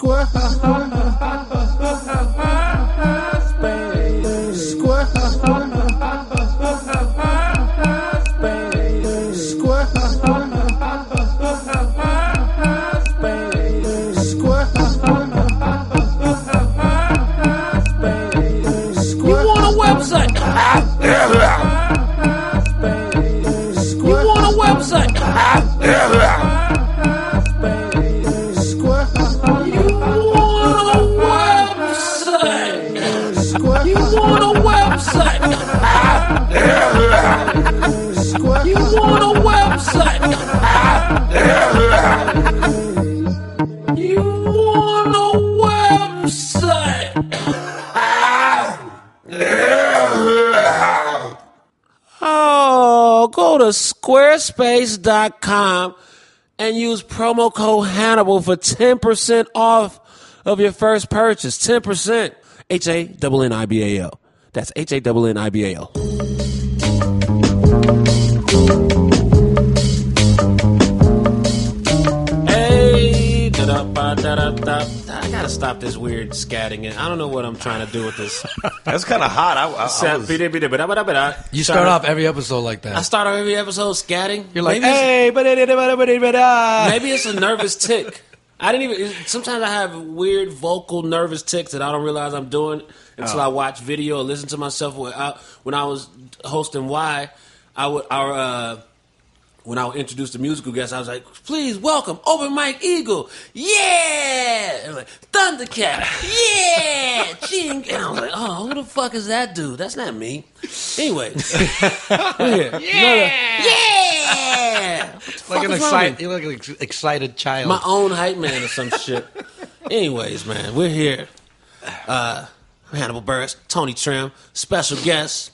Square. Go to squarespace.com and use promo code Hannibal for 10% off of your first purchase. 10%. Hannibal. That's Hannibal. Hey, da-da-ba-da-da-da. I gotta stop this weird scatting. I don't know what I'm trying to do with this. That's kind of hot. You start off every episode like that. I start off every episode scatting. You're like, maybe hey, maybe it's a nervous tick. Sometimes I have weird vocal nervous ticks that I don't realize I'm doing until I watch video or listen to myself. When I was hosting when I would introduce the musical guest, I was like, please welcome Open Mike Eagle. Yeah! And like, Thundercat. Yeah! Ching. And I was like, oh, who the fuck is that dude? That's not me. Anyway. Yeah! Like you're like an excited child. My own hype man or some shit. Anyways, man, we're here. Hannibal Buress, Tony Trim, special guest.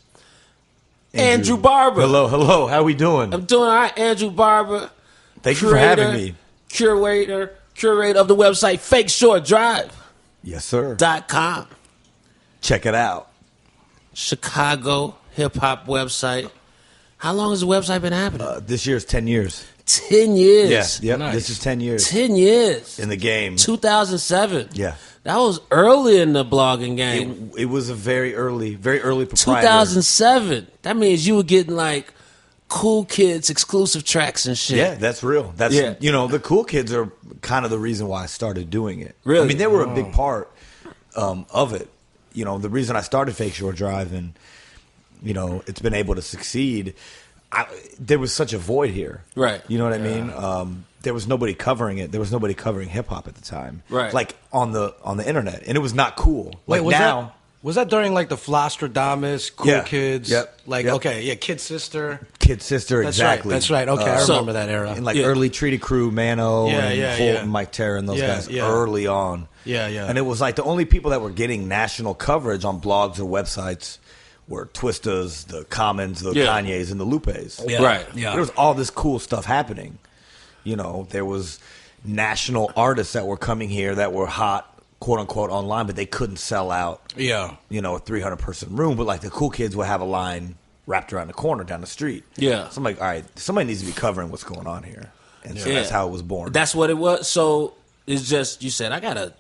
Andrew Barber. Hello. How we doing? I'm doing all right. Andrew Barber. Thank you for having me. Curator of the website Fake Short Drive. Yes, sir. .com. Check it out. Chicago hip-hop website. How long has the website been happening? This year's 10 years. 10 years. Yeah, yep. Nice. This is 10 years. 10 years. In the game. 2007. Yeah. That was early in the blogging game. It was a very early proprietor. 2007. That means you were getting like Cool Kids exclusive tracks and shit. Yeah, that's real. The Cool Kids are kind of the reason why I started doing it. Really? I mean, they were a big part of it. You know, the reason I started Fake Short Drive and, you know, it's been able to succeed. There was such a void here. Right. You know what I mean? There was nobody covering it. There was nobody covering hip hop at the time. Right. Like on the internet. And it was not cool. Wait, like was that during like the Flostradamus, Cool Kids? Yep. Okay, yeah, Kid Sister. Kid Sister, That's exactly. Right. That's right. Okay, I remember that era. And early Treaty Crew, Mano, and Holt yeah. and Mike Terra and those guys early on. Yeah. And it was like the only people that were getting national coverage on blogs or websites were Twistas, the Commons, the Kanyes, and the Lupes. Yeah. Right. Yeah. There was all this cool stuff happening. You know, there was national artists that were coming here that were hot, quote unquote, online, but they couldn't sell out. Yeah. You know, a 300-person room, but like the Cool Kids would have a line wrapped around the corner down the street. Yeah. So I'm like, all right, somebody needs to be covering what's going on here, and so that's how it was born. That's what it was. So it's just you said I'm gonna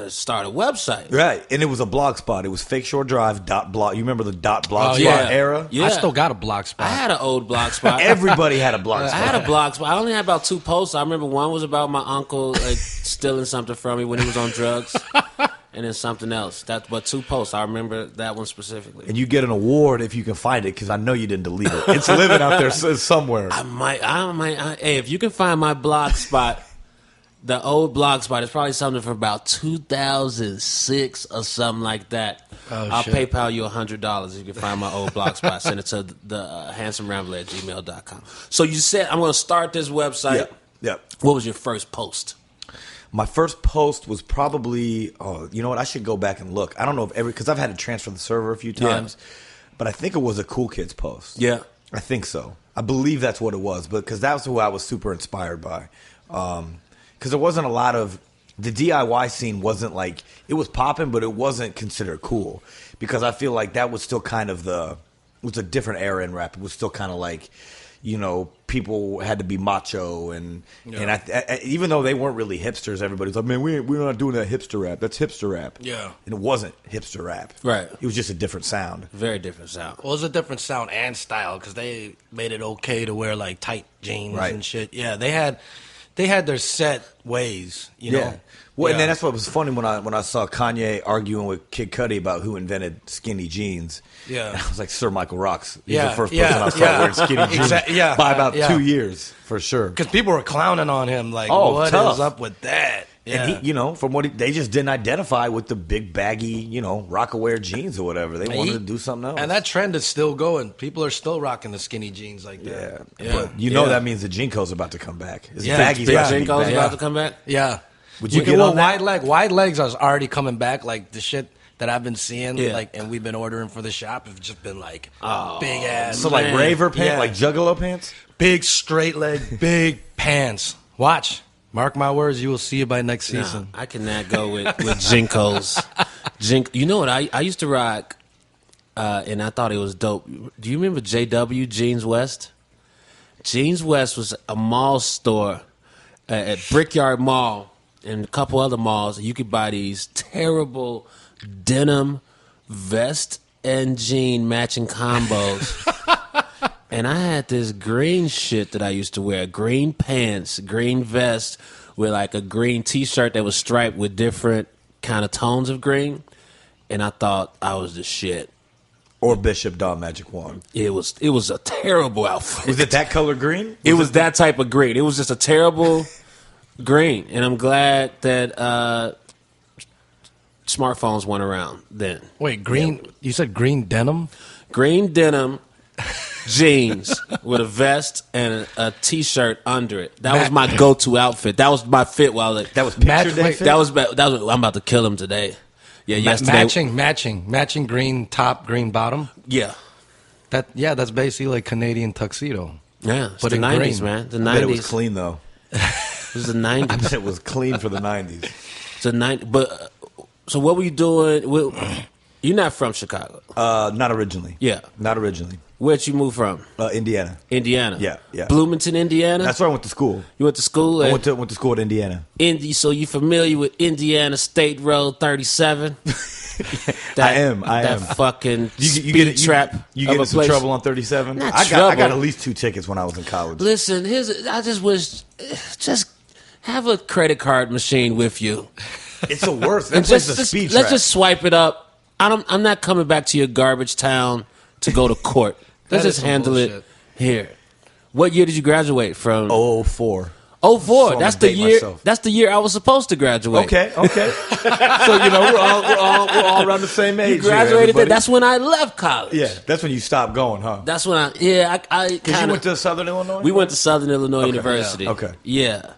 start a website, right? And it was a Blogspot. It was Fake Short Drive .blog. You remember the .blogspot era? Yeah. I still got a Blogspot. I had an old Blogspot. Everybody had a Blogspot. I had a Blogspot. I only had about 2 posts. I remember one was about my uncle stealing something from me when he was on drugs, and then something else. But 2 posts. I remember that one specifically. And you get an award if you can find it, because I know you didn't delete it. It's living out there somewhere. I might. Hey, if you can find my Blogspot. The old Blogspot is probably something from about 2006 or something like that. I'll PayPal you $100 if you can find my old Blogspot. Send it to the handsomerambler@gmail.com. So you said, I'm going to start this website. Yep. What was your first post? My first post was probably, you know what? I should go back and look. I don't know if because I've had to transfer the server a few times, but I think it was a Cool Kids post. Yeah. I think so. I believe that's what it was, because that was who I was super inspired by. Because there wasn't a lot of the DIY scene wasn't like it was popping, but it wasn't considered cool, because I feel like that was still kind of it was a different era in rap. It was still kind of like, people had to be macho and I, even though they weren't really hipsters, everybody's like, man, we're not doing that hipster rap. That's hipster rap. Yeah. And it wasn't hipster rap. Right. It was just a different sound. Very different sound. Well, it was a different sound and style because they made it okay to wear like tight jeans and shit. Yeah, they had their set ways, you know. Well, and then that's what was funny when I saw Kanye arguing with Kid Cudi about who invented skinny jeans. Yeah. And I was like, Sir Michael Rocks. He's the first person I saw wearing skinny jeans by about 2 years, for sure. Because people were clowning on him, like, what is up with that? Yeah. And he, from what they just didn't identify with the big baggy, Rockaware jeans or whatever. They wanted to do something else. And that trend is still going. People are still rocking the skinny jeans like that. Yeah. But that means the JNCO's about to come back. Baggy's about to come back? Yeah. Would you get on that? Wide legs are already coming back. Like the shit that I've been seeing, and we've been ordering for the shop have just been like big ass. So like raver pants, like juggalo pants, big straight leg, big pants. Watch, mark my words, you will see it by next season. I cannot go with JNCOs. You know what? I used to rock, and I thought it was dope. Do you remember JW Jeans West? Jeans West was a mall store at Brickyard Mall. And a couple other malls, you could buy these terrible denim vest and jean matching combos. And I had this green shit that I used to wear, green pants, green vest with like a green T-shirt that was striped with different kind of tones of green. And I thought I was the shit. Or Bishop Don Magic Wand. It was a terrible outfit. Was it that color green? It was that type of green. It was just a terrible... green, and I'm glad that smartphones went around then. Wait, green? Yeah. You said green denim? Green denim jeans with a vest and a T-shirt under it. That was my go-to outfit. That was my fit while that was picture day fit? That was I'm about to kill him today. Yeah, yesterday. Matching green top, green bottom. Yeah, that's basically like Canadian tuxedo. Yeah, but the 90s, green. Man. The 90s. I bet it was clean though. It was the 90s. I bet it was clean for the 90s. It's the 90s. But so what were you doing? You're not from Chicago. Not originally. Yeah, not originally. Where'd you move from? Indiana. Indiana. Yeah. Bloomington, Indiana. That's where I went to school. You went to school? I went to school at Indiana. So you familiar with Indiana State Road 37? I am. That fucking speed trap. You get in some trouble on 37? I got at least 2 tickets when I was in college. Listen, I just wish, just have a credit card machine with you. It's the worst. That's just a speed trap. Let's just swipe it up. I'm not coming back to your garbage town to go to court. Let's just handle it here. What year did you graduate from? 04. 04. That's the year. Myself. That's the year I was supposed to graduate. Okay. So we're all around the same age. You graduated there. That's when I left college. Yeah, that's when you stopped going, huh? That's when I because you went to Southern Illinois. We went to Southern Illinois University. Yeah. Okay. Yeah.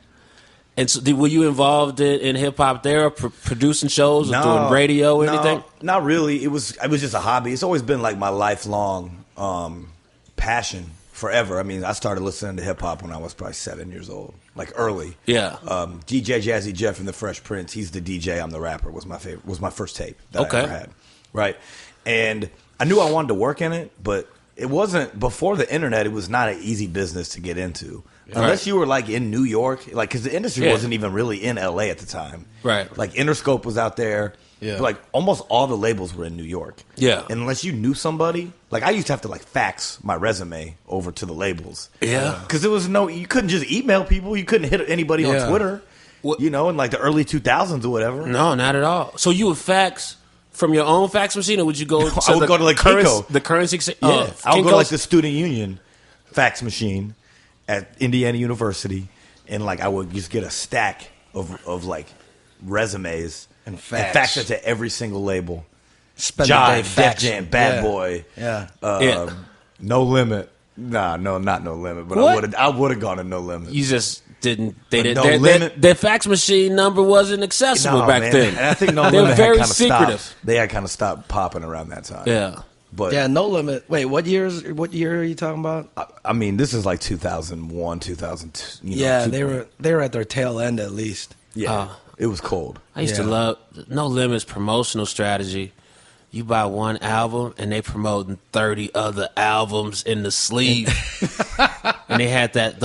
And so, were you involved in hip hop there, or producing shows, or doing radio or anything? Not really. It was just a hobby. It's always been like my lifelong passion. Forever. I mean, I started listening to hip hop when I was probably 7 years old, like early. Yeah. DJ Jazzy Jeff and the Fresh Prince. He's the DJ. I'm the rapper. Was my first tape that I ever had. Right. And I knew I wanted to work in it, but it wasn't before the internet. It was not an easy business to get into unless you were like in New York, like because the industry wasn't even really in LA at the time. Right. Like Interscope was out there. Yeah. But like almost all the labels were in New York. Yeah. And unless you knew somebody, like I used to have to like fax my resume over to the labels. Yeah. Because there was you couldn't just email people. You couldn't hit anybody on Twitter. What? In like the early 2000s or whatever. No, not at all. So you would fax from your own fax machine, or would you go? I would go to like Kinko. The currency. Yeah. I would go to like the Student Union fax machine at Indiana University, and like I would just get a stack of like resumes. And fax it to every single label. Jive, Def Jam, Bad Boy, No Limit. Not No Limit. But I would have gone to No Limit. You just didn't. They didn't. Their fax machine number wasn't accessible back then. And I think No Limit had kind of secretive. They had kind of stopped popping around that time. Yeah. But No Limit. Wait, what year are you talking about? I mean, this is like 2001, 2002. Yeah, they were at their tail end at least. Yeah. It was cold. I used to love No Limit's promotional strategy. You buy one album and they promoting 30 other albums in the sleeve. And they had that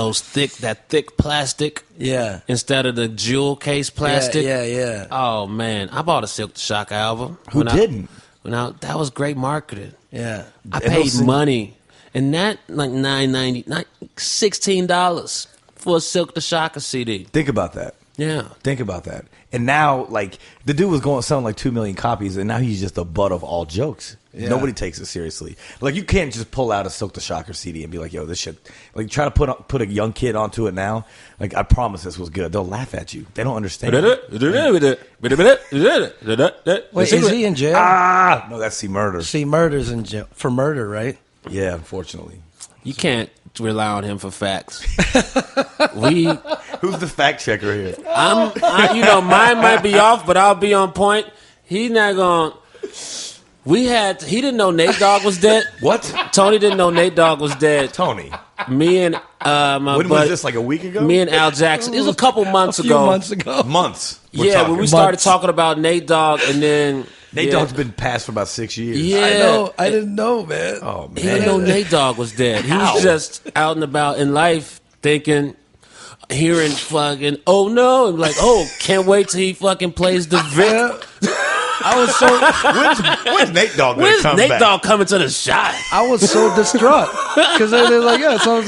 thick plastic. Yeah. Instead of the jewel case plastic. Yeah. Oh man, I bought a Silk the Shocker album. Who didn't? That was great marketing. Yeah. I paid money, and that like $16 for a Silk the Shocker CD. Think about that. Yeah. Think about that. And now, like, the dude was selling like 2 million copies, and now he's just a butt of all jokes. Yeah. Nobody takes it seriously. Like, you can't just pull out a Silk the Shocker CD and be like, yo, this shit. Like, try to put a young kid onto it now. Like, I promise this was good. They'll laugh at you. They don't understand. Wait, is he in jail? No, that's C Murder. C Murder's in jail for murder, right? Yeah, unfortunately. You can't rely on him for facts. Who's the fact checker here? Mine might be off, but I'll be on point. He's not going. He didn't know Nate Dogg was dead. What? Tony didn't know Nate Dogg was dead. Tony. Me and when was this? Like a week ago? Me and Al Jackson. It was a couple months ago. A few months ago. Months. When we started talking about Nate Dogg, and then Nate Dogg's been passed for about 6 years. Yeah, I know. I didn't know, man. Oh man, he didn't know Nate Dogg was dead. He was just out and about in life, hearing fucking, oh no, and like, oh, can't wait till he fucking plays the Vic. I was so. When's Nate Dogg When's come Nate back? Dogg coming to the shot? I was so distraught because they're like, yeah, so.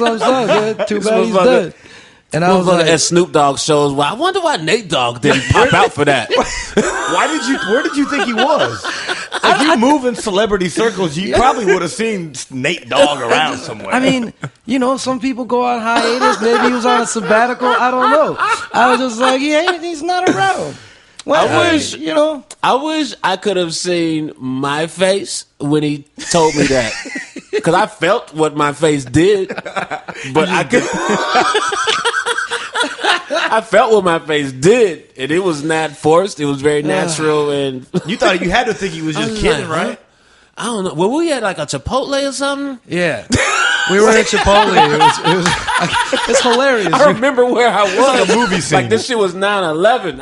Too bad he's dead. And I was like, at Snoop Dogg shows, well, I wonder why Nate Dogg didn't pop out for that. Where did you think he was? If you move in celebrity circles, you probably would have seen Nate Dogg around somewhere. I mean, some people go on hiatus. Maybe he was on a sabbatical. I don't know. I was just like, he's not around. Well, I wish I could have seen my face when he told me that. Because I felt what my face did. But I felt what my face did. And it was not forced. It was very natural. And you had to think he was just kidding, right? I don't know. Well, we had like a Chipotle or something? Yeah. We were at Chipotle. It's hilarious. I remember where I was. Like a movie scene. Like this shit was 9/11.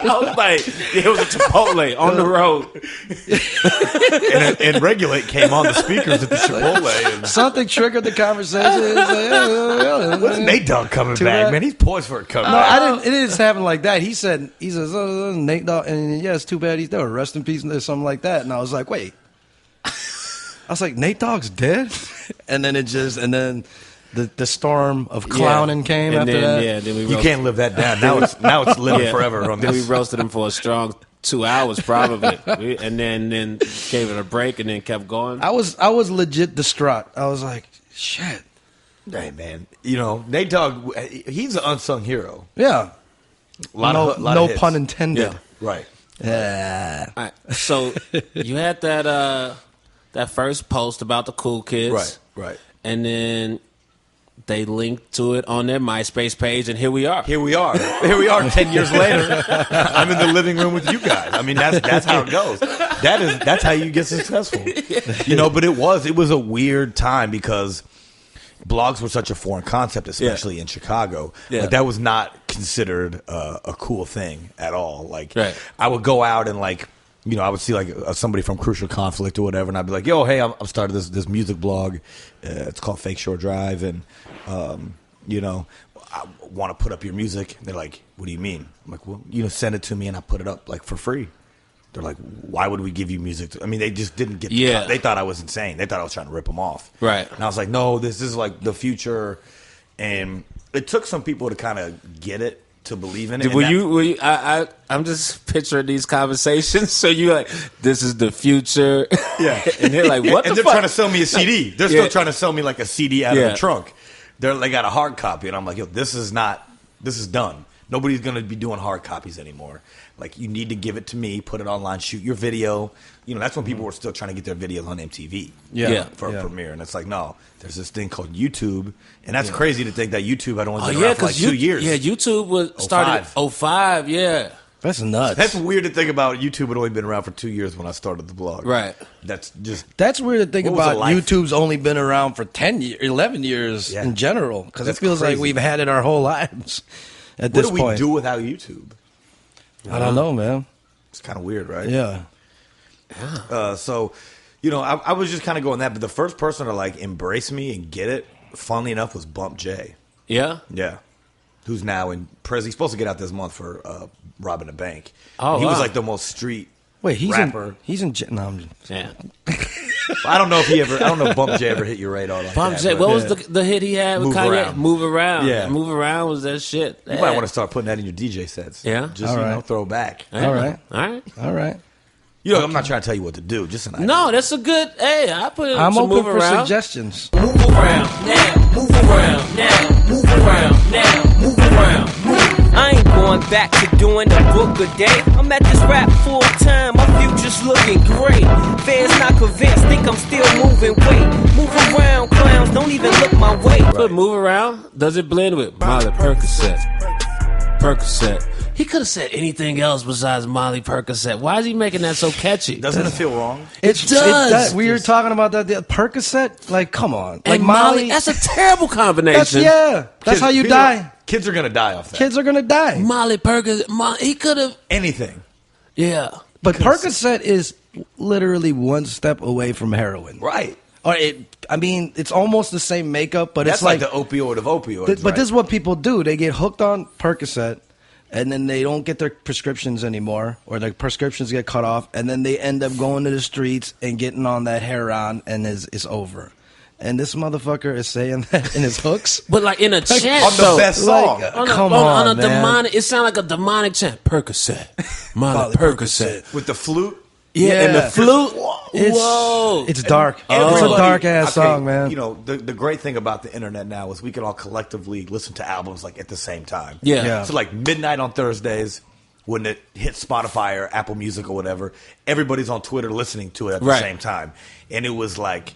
I was like, it was a Chipotle on the road. and Regulate came on the speakers at the Chipotle. And something triggered the conversation. When's Nate Dogg coming back, man? He's poised for it coming. No, I didn't. It didn't happen like that. He says, Nate Dogg, and yeah, it's too bad he's dead. Rest in peace, or something like that. And I was like, wait. I was like, Nate Dogg's dead? And then the storm of clowning came after that. Yeah, then you can't live that down. Now it's living forever. On then this. We roasted him for a strong 2 hours probably, and then gave it a break and then kept going. I was legit distraught. I was like, shit. Hey man, Nate Dogg, he's an unsung hero. Yeah. No pun intended. Yeah, right. Yeah. All right. So you had that first post about the cool kids. Right. And then they linked to it on their MySpace page, and here we are. Here we are 10 years later. I'm in the living room with you guys. I mean, that's how it goes. That's how you get successful. But it was a weird time because blogs were such a foreign concept, especially in Chicago. Yeah. Like, that was not considered a cool thing at all. Like, right. I would go out and I would see somebody from Crucial Conflict or whatever, and I'd be like, "Yo, hey, I'm starting this music blog. It's called Fake Shore Drive, and I want to put up your music." And they're like, "What do you mean?" I'm like, "Well, send it to me, and I put it up for free." They're like, "Why would we give you music?" They just didn't get. They thought I was insane. They thought I was trying to rip them off. Right. And I was like, "No, this is the future," and it took some people to kind of get it. To believe in it. Were you? I'm just picturing these conversations. So you like, this is the future. Yeah. And they're like, what? And they're trying to sell me a CD. They're still trying to sell me a CD out of the trunk. They got a hard copy, and I'm like, yo, this is done. Nobody's gonna be doing hard copies anymore. You need to give it to me, put it online, shoot your video. That's when people were still trying to get their videos on MTV. For a premiere, and it's like, no, there's this thing called YouTube, and that's crazy to think that YouTube had only been around for 2 years. Yeah, YouTube started 05, yeah. That's nuts. That's weird to think about. YouTube had only been around for 2 years when I started the blog. Right. That's weird to think about. YouTube's only been around for 11 years in general, because it feels like we've had it our whole lives at this point. What do we do without YouTube? I don't know, man. It's kind of weird, right? Yeah. So, You know, I was just kind of going that, but the first person to like embrace me and get it, funnily enough, was Bump J. Yeah? Yeah. Who's now in prison. He's supposed to get out this month for robbing a bank. Oh, he was wow. like the most street Wait, he's rapper. no, I'm just, Yeah. I don't know if Bump J ever hit your radar like Bump that, J. but What was the hit he had with Move Kanye? Around. Move Around. Yeah. Move Around was that shit. You might want to start putting that in your DJ sets. Yeah? Just, All right. throw back. Yeah. All right. All right. You know, I'm not trying to tell you what to do. Just an idea. No, that's a good. Hey, I put in I'm some open move for around. suggestions. Move around now. Move around now. Move around now. Move around. I ain't going back to doing a book a day. I'm at this rap full time, my future's looking great. Fans not convinced, think I'm still moving weight. Move around, clowns, don't even look my way. Put move around. Does it blend with Molly Percocet? Percocet. He could have said anything else besides Molly Percocet. Why is he making that so catchy? Doesn't it feel wrong? It does. We were talking about that. The Percocet, like, come on. Like And Molly, that's a terrible combination. That's Kids- how you people- die. Kids are going to die off that. Kids are going to die. Molly Percocet. He could have. Anything. Yeah. But Percocet is literally one step away from heroin. Right. Or it's almost the same makeup, but That's it's like the opioid of opioids. But this is what people do. They get hooked on Percocet, and then they don't get their prescriptions anymore, or their prescriptions get cut off, and then they end up going to the streets and getting on that heroin, and it's over. And this motherfucker is saying that in his hooks. But like in a chant, on the though. best song. On a man. demonic. It sounds like a demonic chant. Percocet. Molly Percocet. With the flute. Yeah, and the flute. Whoa. It's dark. It's a Everybody- dark-ass okay, song, man. You know, the great thing about the internet now is we can all collectively listen to albums like at the same time. Yeah. So like midnight on Thursdays, when it hits Spotify or Apple Music or whatever, everybody's on Twitter listening to it at the Right. same time. And it was like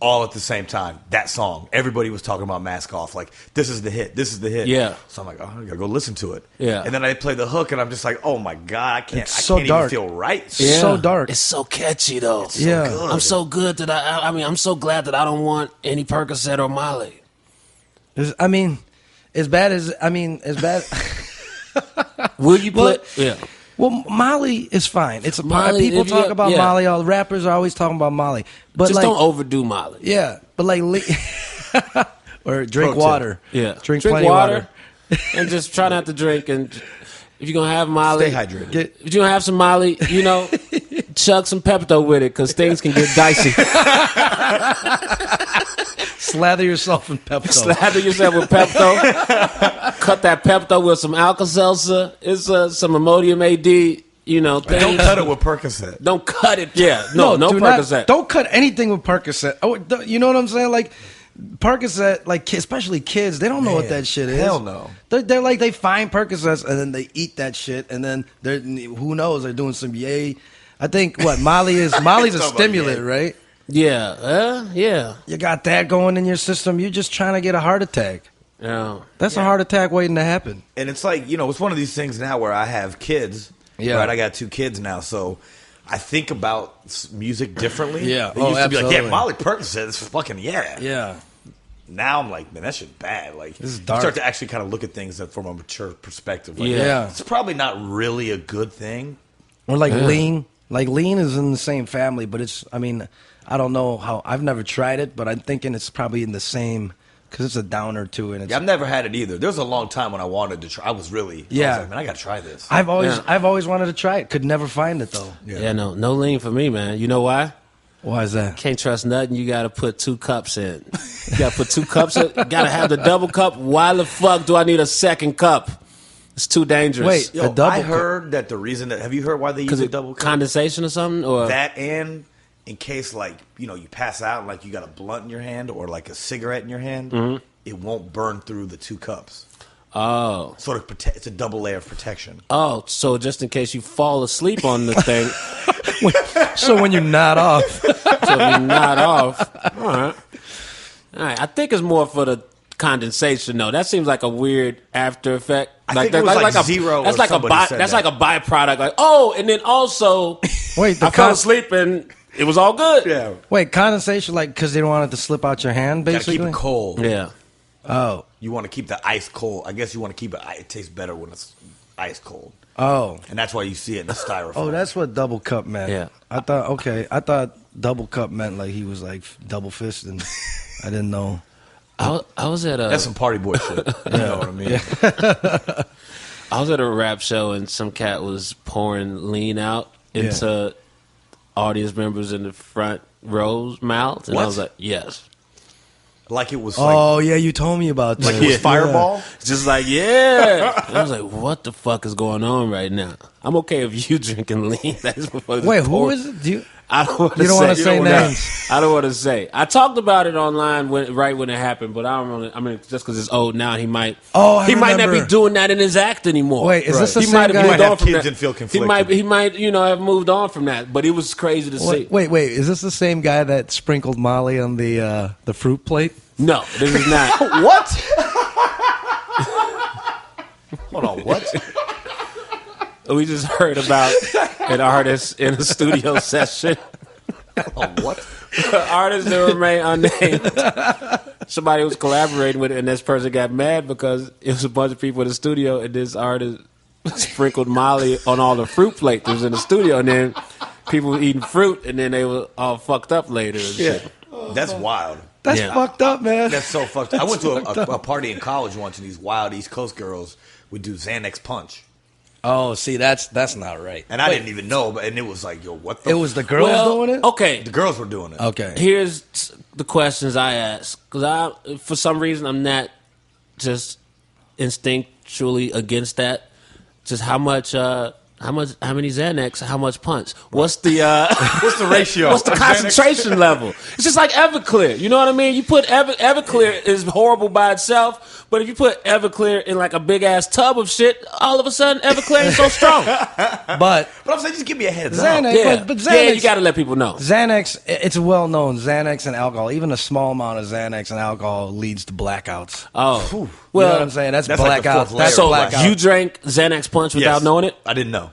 all at the same time, that song. Everybody was talking about Mask Off. Like, this is the hit. This is the hit. Yeah. So I'm like, oh, I gotta go listen to it. Yeah. And then I play the hook and I'm just like, oh my God, I can't It's so even dark. feel right. Yeah. So dark. It's so catchy though. Yeah. good. I'm so good that I'm so glad that I don't want any Percocet or Molly. As bad. Will you Well, put? Yeah. Well, Molly is fine. It's a Molly, people if you- talk about yeah. Molly. All the rappers are always talking about Molly, but Just like, don't overdo Molly. yeah, but like, or drink Pro tip. water. Yeah. drink plenty of water. and just try not to drink. And if you're gonna have Molly, Stay hydrated. Get, if you're gonna have some Molly, chug some Pepto with it because things can get dicey. slather yourself in Pepto. Slather yourself with Pepto. Cut that Pepto with some Alka-Seltzer. It's some Imodium AD. Don't Things. cut it with Percocet. Don't cut it. Yeah, no do not- Percocet. don't cut anything with Percocet. Oh, you know what I'm saying? Like Percocet, like especially kids, they don't know what that shit is. Hell no. They're like they find Percocets and then they eat that shit and then they're who knows they're doing some yay. I think what Molly's a Talking about stimulant, yay. right? Yeah. You got that going in your system. You're just trying to get a heart attack. Yeah. That's a heart attack waiting to happen. And it's like, it's one of these things now where I have kids. Yeah. Right? I got 2 kids now, so I think about music differently. Yeah. It Oh, used to be like, absolutely. yeah, Molly Percocet is fucking yeah. Yeah. Now I'm like, man, that shit's bad. Like, This is you dark. start to actually kind of look at things from a mature perspective. Like, Yeah. It's probably not really a good thing. Or like lean. Like lean is in the same family, but I don't know how. I've never tried it, but I'm thinking it's probably in the same because it's a downer too. And it's, Yeah, I've never had it either. There was a long time when I wanted to try. I was like, man, I got to try this. I've always wanted to try it. Could never find it though. Yeah, no lean for me, man. You know why? Why is that? Can't trust nothing. You got to put 2 cups in. You got to put 2 cups in. Got to have the double cup. Why the fuck do I need a second cup? It's too dangerous. Wait, Yo, a double I cup. heard that the reason that, have you heard why they use Because a of double cup? condensation or something? Or That and in case you pass out and like you got a blunt in your hand or like a cigarette in your hand, it won't burn through the 2 cups. Oh. Sort of it's a double layer of protection. Oh, so just in case you fall asleep on the thing, So when you're not off, so if you're not off. All right. I think it's more for the condensation, though. That seems like a weird after effect. I think it was like Zero That's or like somebody said that's that. like a byproduct. Like, and then also, wait, I fell asleep and it was all good. Yeah. wait, condensation, like because they don't want it to slip out your hand, Gotta basically. keep it cold. Yeah. Oh, You want to keep the ice cold. I guess you want to keep it. It tastes better when it's ice cold. oh, And that's why you see it in the styrofoam. oh. That's what double cup meant. Yeah. I thought double cup meant like he was like double fisting. I didn't know. I was at a... That's some party boy shit. You know what I mean? Yeah. I was at a rap show and some cat was pouring lean out into audience members in the front rows' mouths. And I was like, yes. Like it was yeah, you told me about that. Like it was Fireball? Just like, yeah. And I was like, what the fuck is going on right now? I'm okay if you drinking lean. Wait, who is it? I don't want to say names. I don't want to say. I talked about it online right when it happened, but I don't really. I mean, just because it's old now, he might. He might not be doing that in his act anymore. Wait, is this the he same might guy? Have moved might on have from kids that. and feel conflicted. He might, have moved on from that. But it was crazy to see. Wait, is this the same guy that sprinkled Molly on the fruit plate? No, this is not. What? Hold on, what? We just heard about an artist in a studio session. Oh, what? Artist that remain unnamed. Somebody was collaborating with it, and this person got mad because it was a bunch of people in the studio, and this artist sprinkled Molly on all the fruit plate that was in the studio, and then people were eating fruit, and then they were all fucked up later. And shit. That's wild. That's fucked up, man. That's so fucked up. I went to a party in college once, and these wild East Coast girls would do Xanax Punch. Oh, see, that's not right. And I didn't even know, and it was like, yo, what the... It was the girls doing it? Okay. The girls were doing it. Okay. Here's the questions I ask. Because for some reason, I'm not just instinctually against that. Just how many Xanax, how much punch? What's the what's the ratio? What's the concentration level? It's just like Everclear. You know what I mean? You put Everclear is horrible by itself, but if you put Everclear in like a big ass tub of shit, all of a sudden Everclear ain't so strong. But I'm saying, just give me a heads Xanax, up. but Xanax, you got to let people know. Xanax, it's well known. Xanax and alcohol, even a small amount of Xanax and alcohol leads to blackouts. Oh, you know what I'm saying? That's blackout. Like so blackout. you drank Xanax Punch without knowing it? I didn't know.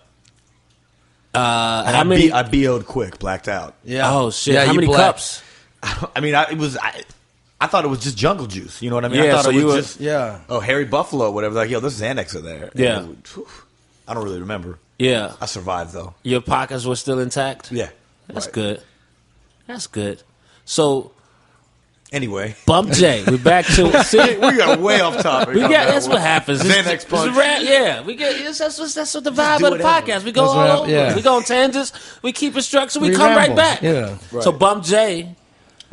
How many? I BO'd quick, blacked out. Yeah. Oh shit! Yeah, how many cups? I mean, I thought it was just jungle juice. You know what I mean? Yeah, I thought so it was you were- just Harry Buffalo, whatever. Like, yo, this Xanax in there. Yeah. And it was, I don't really remember. Yeah. I survived though. Your pockets were still intact? Yeah. That's Right. good. That's good. So, Anyway, Bump J, we're back to... See, we got way off topic. that's what happens. Xanax Punch. We get that's what the vibe of the whatever. podcast. We go all over. Yeah. We go on tangents. We keep it structured. We come ramble. right back. Yeah. Right. So Bump J...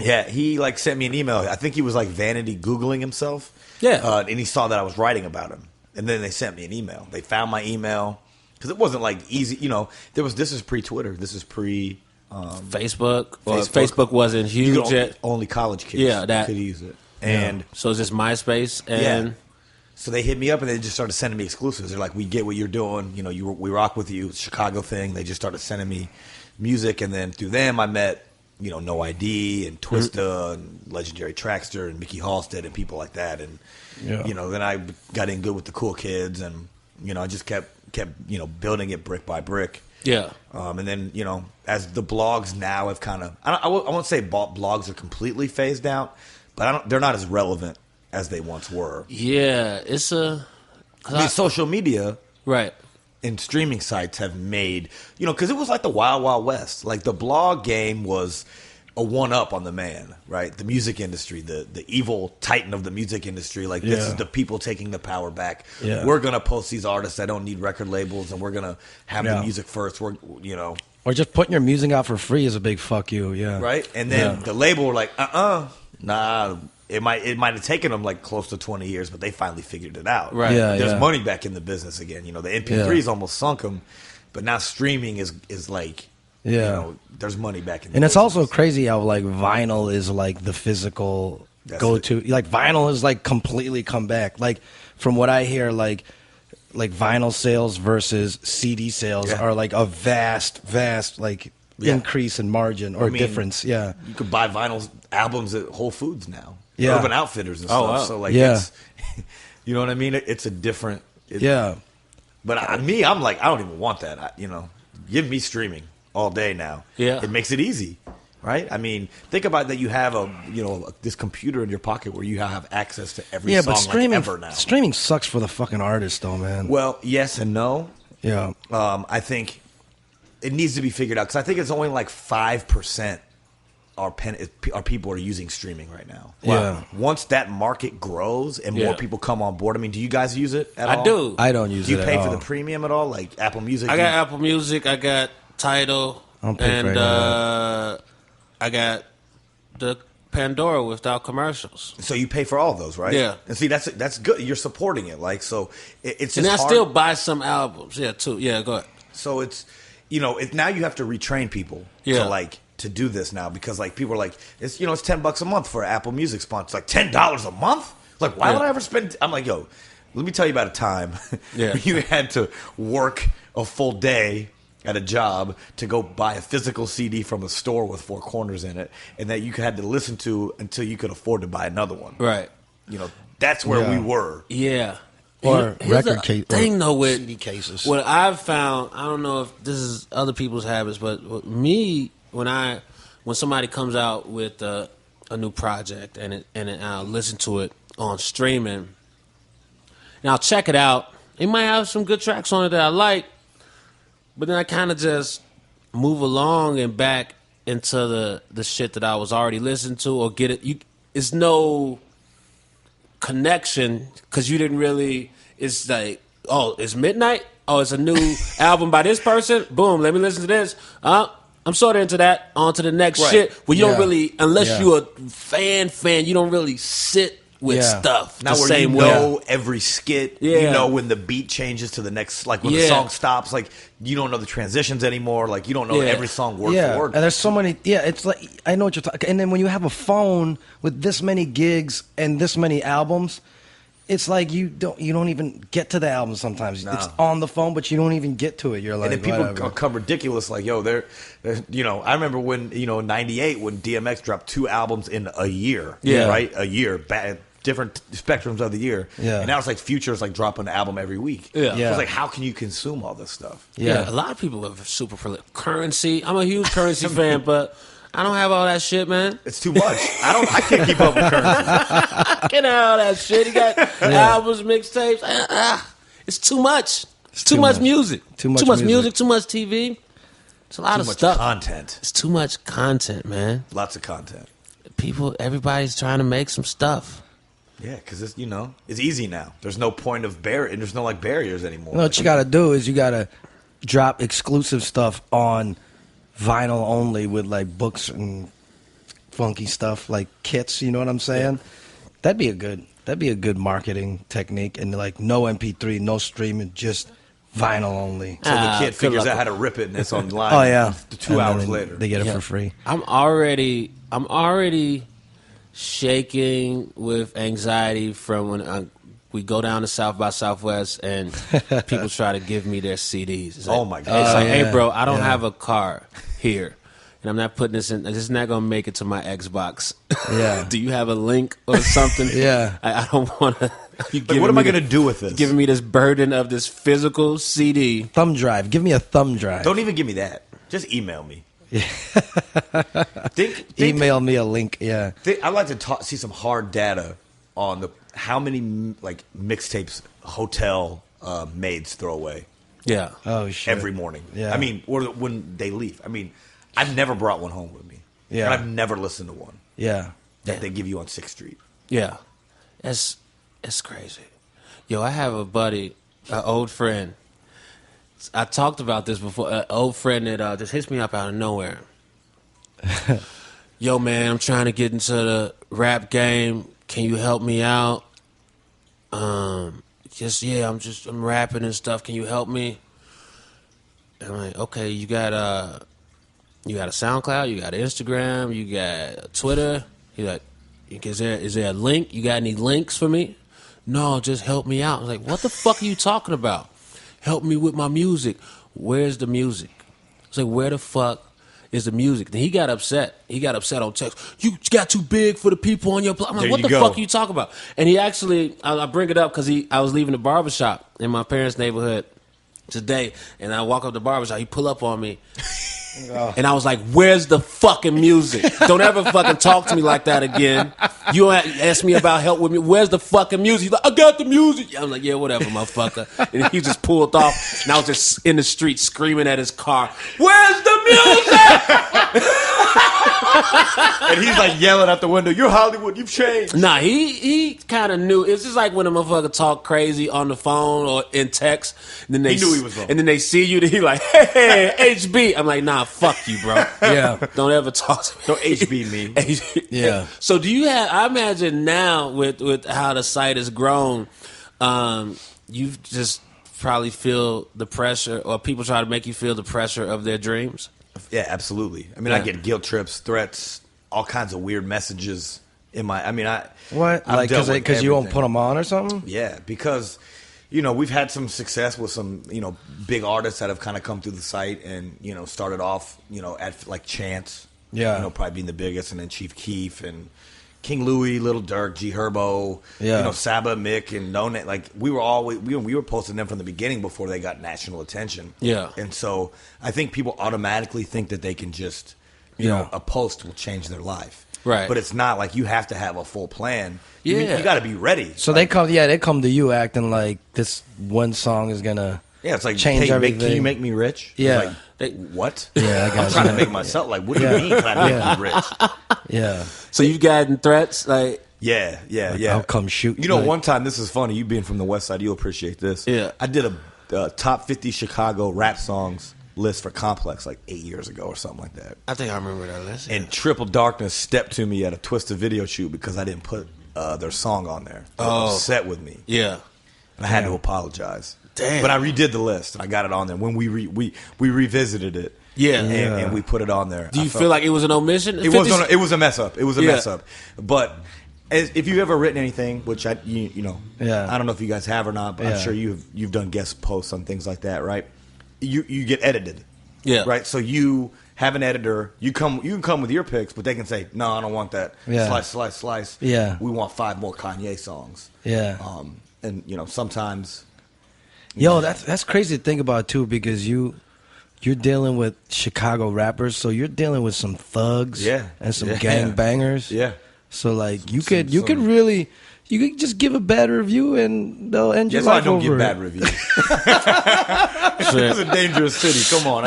Yeah, he like sent me an email. I think he was like vanity Googling himself. Yeah. And he saw that I was writing about him. And then they sent me an email. They found my email. Because it wasn't like easy, this is pre-Twitter. This is pre... Facebook. Facebook wasn't huge yet. Only college kids could use it. And so it's just MySpace and... So they hit me up and they just started sending me exclusives. They're like, we get what you're doing. We rock with you. It's a Chicago thing. They just started sending me music. And then through them, I met... No ID and Twista and Legendary Trackster and Mickey Halstead and people like that. And, then I got in good with the cool kids and, I just kept building it brick by brick. Yeah. And then, as the blogs now have kind of, I won't say blogs are completely phased out, but they're not as relevant as they once were. Yeah. It's social media. Right. And streaming sites have made, because it was like the Wild Wild West. Like the blog game was a one-up on the man, right? The music industry, the evil titan of the music industry. Like this is the people taking the power back. Yeah. We're gonna post these artists that don't need record labels, and we're gonna have the music first. Or just putting your music out for free is a big fuck you. Yeah. Right. And then the label were like, nah. It might have taken them like close to 20 years, but they finally figured it out. Right. Yeah, There's money back in the business again. The MP3s almost sunk them, but now streaming is like, there's money back in the And it's business. also crazy how like vinyl is like the physical go-to. Like vinyl has like completely come back. Like from what I hear, like vinyl sales versus CD sales are like a vast like increase in margin or difference. Yeah. You could buy vinyl albums at Whole Foods now. Yeah. Urban Outfitters and stuff. wow. So like it's, you know what I mean? It's a different. But I'm like, I don't even want that. Give me streaming all day now. Yeah. It makes it easy. Right? I mean, think about that. You have this computer in your pocket where you have access to every song but streaming, like ever now. streaming sucks for the fucking artist though, man. Well, yes and no. Yeah. I think it needs to be figured out because I think it's only like 5% people are using streaming right now. Yeah. Once that market grows and more people come on board, I mean, do you guys use it at all? I do. I don't use it. Do you at pay all. for the premium at all, like Apple Music? I got Apple Music. I got Tidal, and I got the Pandora without commercials. So you pay for all of those, right? Yeah. And see, that's good. You're supporting it, like so. It's just and I hard. still buy some albums, too. Yeah, go ahead. So it's now you have to retrain people to do this now because like people are like it's $10 a month for an Apple Music sponsor. It's like $10 a month. Like why would I ever spend? I'm like let me tell you about a time when you had to work a full day at a job to go buy a physical CD from a store with 4 corners in it, and that you had to listen to until you could afford to buy another one. Right. That's where we were. Yeah. Or record case thing though with CD cases. What I've found, I don't know if this is other people's habits, but with me, when somebody comes out with a new project and I'll listen to it on streaming, and I'll check it out. It might have some good tracks on it that I like, but then I kind of just move along and back into the shit that I was already listening to or get it. It's no connection because you didn't really. It's like, oh, it's midnight. Oh, it's a new album by this person. Boom, let me listen to this. I'm sort of into that. On to the next shit. Well, you don't really, unless you're a fan, you don't really sit with stuff now the where same you way. know every skit. You know when the beat changes to the next, like when the song stops. Like you don't know the transitions anymore. Like you don't know every song word for word. And there's so many. Yeah, it's like I know what you're talking. And then when you have a phone with this many gigs and this many albums, it's like you don't even get to the album sometimes. It's on the phone, but you don't even get to it. You're like, and then people come ridiculous. Like, they're I remember when '98 when DMX dropped 2 albums in a year. Right, a year. Different spectrums of the year. And now it's like Future's like dropping an album every week. So it's like, how can you consume all this stuff? A lot of people are super prolific. Currency. I'm a huge Currency fan, but I don't have all that shit, man. It's too much. I can't keep up with Currency. I can't have all that shit. He got albums, mixtapes. It's too much. It's too much music. Too much music. Too much TV. It's a lot of stuff. Content. It's too much content, man. Lots of content. Everybody's trying to make some stuff. Yeah, because it's it's easy now. There's no point of there's no barriers anymore. What you got to do is you got to drop exclusive stuff on vinyl only with like books and funky stuff like kits. You know what I'm saying? That'd be a good marketing technique. And like no MP3, no streaming, just vinyl only. So the kid figures out how to rip it and it's online. Oh yeah, 2 hours later they get it for free. I'm already shaking with anxiety from when we go down to South by Southwest and people try to give me their CDs. It's like, my God. It's like, hey, bro, I don't have a car here. And I'm not putting this in. This is not going to make it to my Xbox. Yeah. Do you have a link or something? I don't want to. What am I going to do with this? Giving me this burden of this physical CD. Thumb drive. Give me a thumb drive. Don't even give me that. Just email me. Email me a link. Yeah. I'd like to see some hard data on how many mixtapes hotel maids throw away. Yeah. Oh shit. Every morning. Yeah. I mean, or when they leave. I mean, I've never brought one home with me. Yeah. And I've never listened to one. Yeah. That they give you on 6th Street. Yeah. It's crazy. Yo, I have a buddy, an old friend. I talked about this before. An old friend that just hits me up out of nowhere. Yo, man, I'm trying to get into the rap game. Can you help me out? I'm rapping and stuff. Can you help me? And I'm like, okay, you got a SoundCloud, you got an Instagram, you got a Twitter. He's like, is there a link? You got any links for me? No, just help me out. I was like, what the fuck are you talking about? Help me with my music. Where's the music? I was like, where the fuck is the music? Then he got upset. He got upset on text. You got too big for the people on your block. I'm like, what the fuck are you talking about? And he actually, I bring it up because I was leaving the barbershop in my parents' neighborhood today, and I walk up the barbershop. He pull up on me. And I was like, where's the fucking music? Don't ever fucking talk to me like that again. You ask me about help with me. Where's the fucking music? He's like, I got the music. I was like, yeah, whatever, motherfucker. And he just pulled off. And I was just in the street screaming at his car, where's the music? And he's like yelling out the window, "You're Hollywood, you've changed." Nah, he kind of knew. It's just like when a motherfucker talk crazy on the phone or in text. And then He knew he was wrong. And then they see you, and he like, hey, HB. I'm like, nah, fuck you, bro. Yeah. Don't ever talk to me. Don't HB me. Yeah. So do you have, I imagine now with how the site has grown, you just probably feel the pressure, or people try to make you feel the pressure of their dreams? Yeah, absolutely. I mean, I get guilt trips, threats, all kinds of weird messages in my. I mean, What? Like because you won't put them on or something? Yeah, because we've had some success with some big artists that have kind of come through the site and started off at like Chance. Yeah. Probably being the biggest, and then Chief Keef and King Louie, Little Durk, G Herbo, Saba, Mick, and No Name. Like we were posting them from the beginning before they got national attention. Yeah, and so I think people automatically think that they can just, a post will change their life. Right, but it's not. Like you have to have a full plan. Yeah, you got to be ready. So they come to you acting like this one song is gonna. Yeah, it's like, change everything. Can you make me rich? Yeah. Like, what? Yeah, I'm trying to make myself. Like, what do you mean? Can I make you rich? Yeah. So you've gotten threats, like. Yeah. I'll come shoot. One time, this is funny. You being from the West Side, you'll appreciate this. Yeah. I did a top 50 Chicago rap songs list for Complex like 8 years ago or something like that. I think I remember that list. And Triple Darkness stepped to me at a Twisted video shoot because I didn't put their song on there. They were upset with me. Yeah. And I had to apologize. Damn. But I redid the list and I got it on there when we revisited it. Yeah. And we put it on there. Do you feel like it was an omission? It was a mess up. It was a mess up. But if you've ever written anything, which I don't know if you guys have or not, but I'm sure you've done guest posts on things like that, right? You get edited. Yeah. Right? So you have an editor, you can come with your picks, but they can say, "No, I don't want that." Yeah. Slice. Yeah. We want 5 more Kanye songs. Yeah. And sometimes that's crazy to think about too, because you're dealing with Chicago rappers, so you're dealing with some thugs and some gang bangers. Yeah. So like you could really just give a bad review and they'll end your life over it. Yes, I don't give bad reviews. It's a dangerous city. Come on,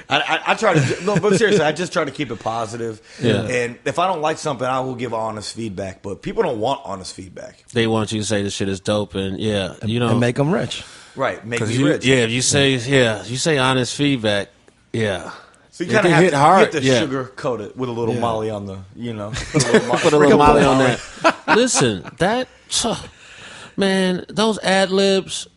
I try to. No, but seriously, I just try to keep it positive. Yeah. And if I don't like something, I will give honest feedback. But people don't want honest feedback. They want you to say this shit is dope and and make them rich. Right, make me rich. Yeah, if you say honest feedback. Yeah. So you kind of have to sugarcoat it with a little Molly on the, put a little Molly on that. Listen, man, those ad libs,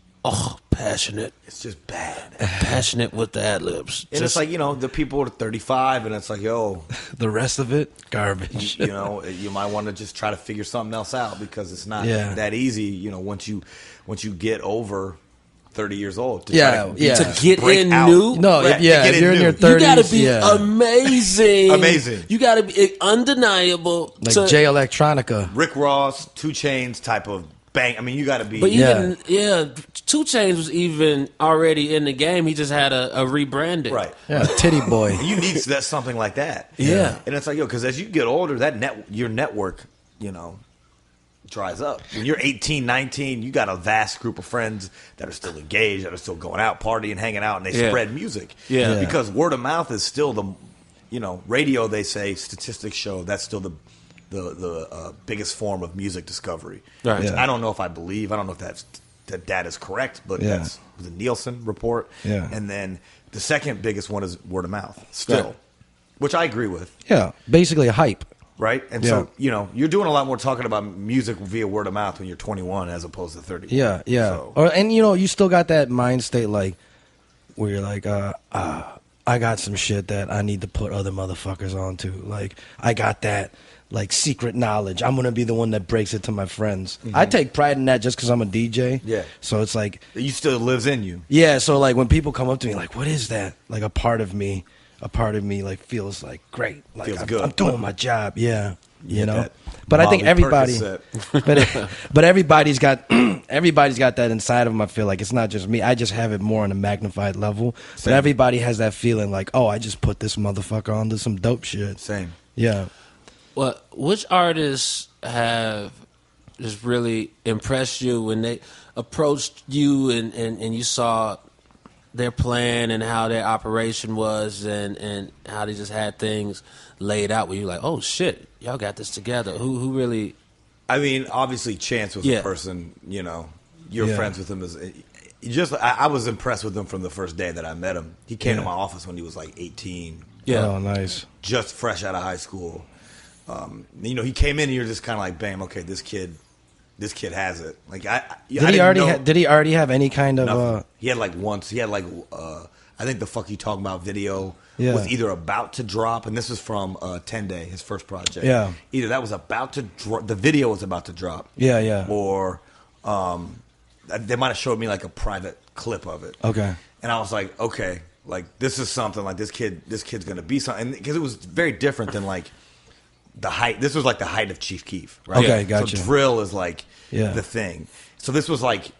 passionate. It's just bad. Passionate with the ad libs. And it's like, the people are 35 and it's like, yo. The rest of it, garbage. You might want to just try to figure something else out because it's not that easy, once you get over 30 years old to get in out. New. No, if you're in your 30s, you gotta be amazing. Amazing. You gotta be undeniable. Like Jay Electronica, Rick Ross, 2 Chainz type of bang. I mean, you gotta be. But even 2 Chainz was even already in the game. He just had a rebranding. Right. Yeah, Titty Boy. You need something like that. Yeah. And it's like, because as you get older, your network, dries up. When you're 18, 19, you got a vast group of friends that are still engaged, that are still going out, partying, hanging out, and they spread music. Yeah. Because word of mouth is still the, radio, they say, statistics show, that's still the biggest form of music discovery. Right. I don't know if I don't know if that data is correct, but that's the Nielsen report. Yeah. And then the second biggest one is word of mouth, still, which I agree with. Yeah. Basically a hype. Right? And so, you're doing a lot more talking about music via word of mouth when you're 21 as opposed to 30. Yeah, yeah. So. And, you still got that mind state, like, where you're like, I got some shit that I need to put other motherfuckers onto. Like, I got that, like, secret knowledge. I'm going to be the one that breaks it to my friends. Mm-hmm. I take pride in that just because I'm a DJ. Yeah. So it's like. It still lives in you. Yeah, so, like, when people come up to me, like, what is that? Like, a part of me, like, feels like great. Like, feels good. I'm doing my job. Yeah. But I think everybody, but everybody's got that inside of them. I feel like it's not just me. I just have it more on a magnified level. Same. But everybody has that feeling like, I just put this motherfucker onto some dope shit. Same. Yeah. Well, which artists have just really impressed you when they approached you and you saw their plan and how their operation was and how they just had things laid out where you're like, oh shit, y'all got this together? Who really? I mean, obviously Chance was the person, you know, you're friends with him. I was impressed with him from the first day that I met him. He came to my office when he was like 18. Yeah. Oh, nice. Just fresh out of high school. You know, he came in and you're just kind of like, bam, okay, this kid has it. Like did he already have any kind of he had like I think the Fuck You Talking About video was either about to drop, and this is from 10 Day, his first project. Yeah. Either that was about to drop, the video was about to drop. Yeah, yeah. Or they might have showed me like a private clip of it. Okay. And I was like, okay, like this is something, like this kid's gonna be something, because it was very different than like the height. This was like the height of Chief Keef, right? Okay, gotcha. So drill is like the thing. So this was like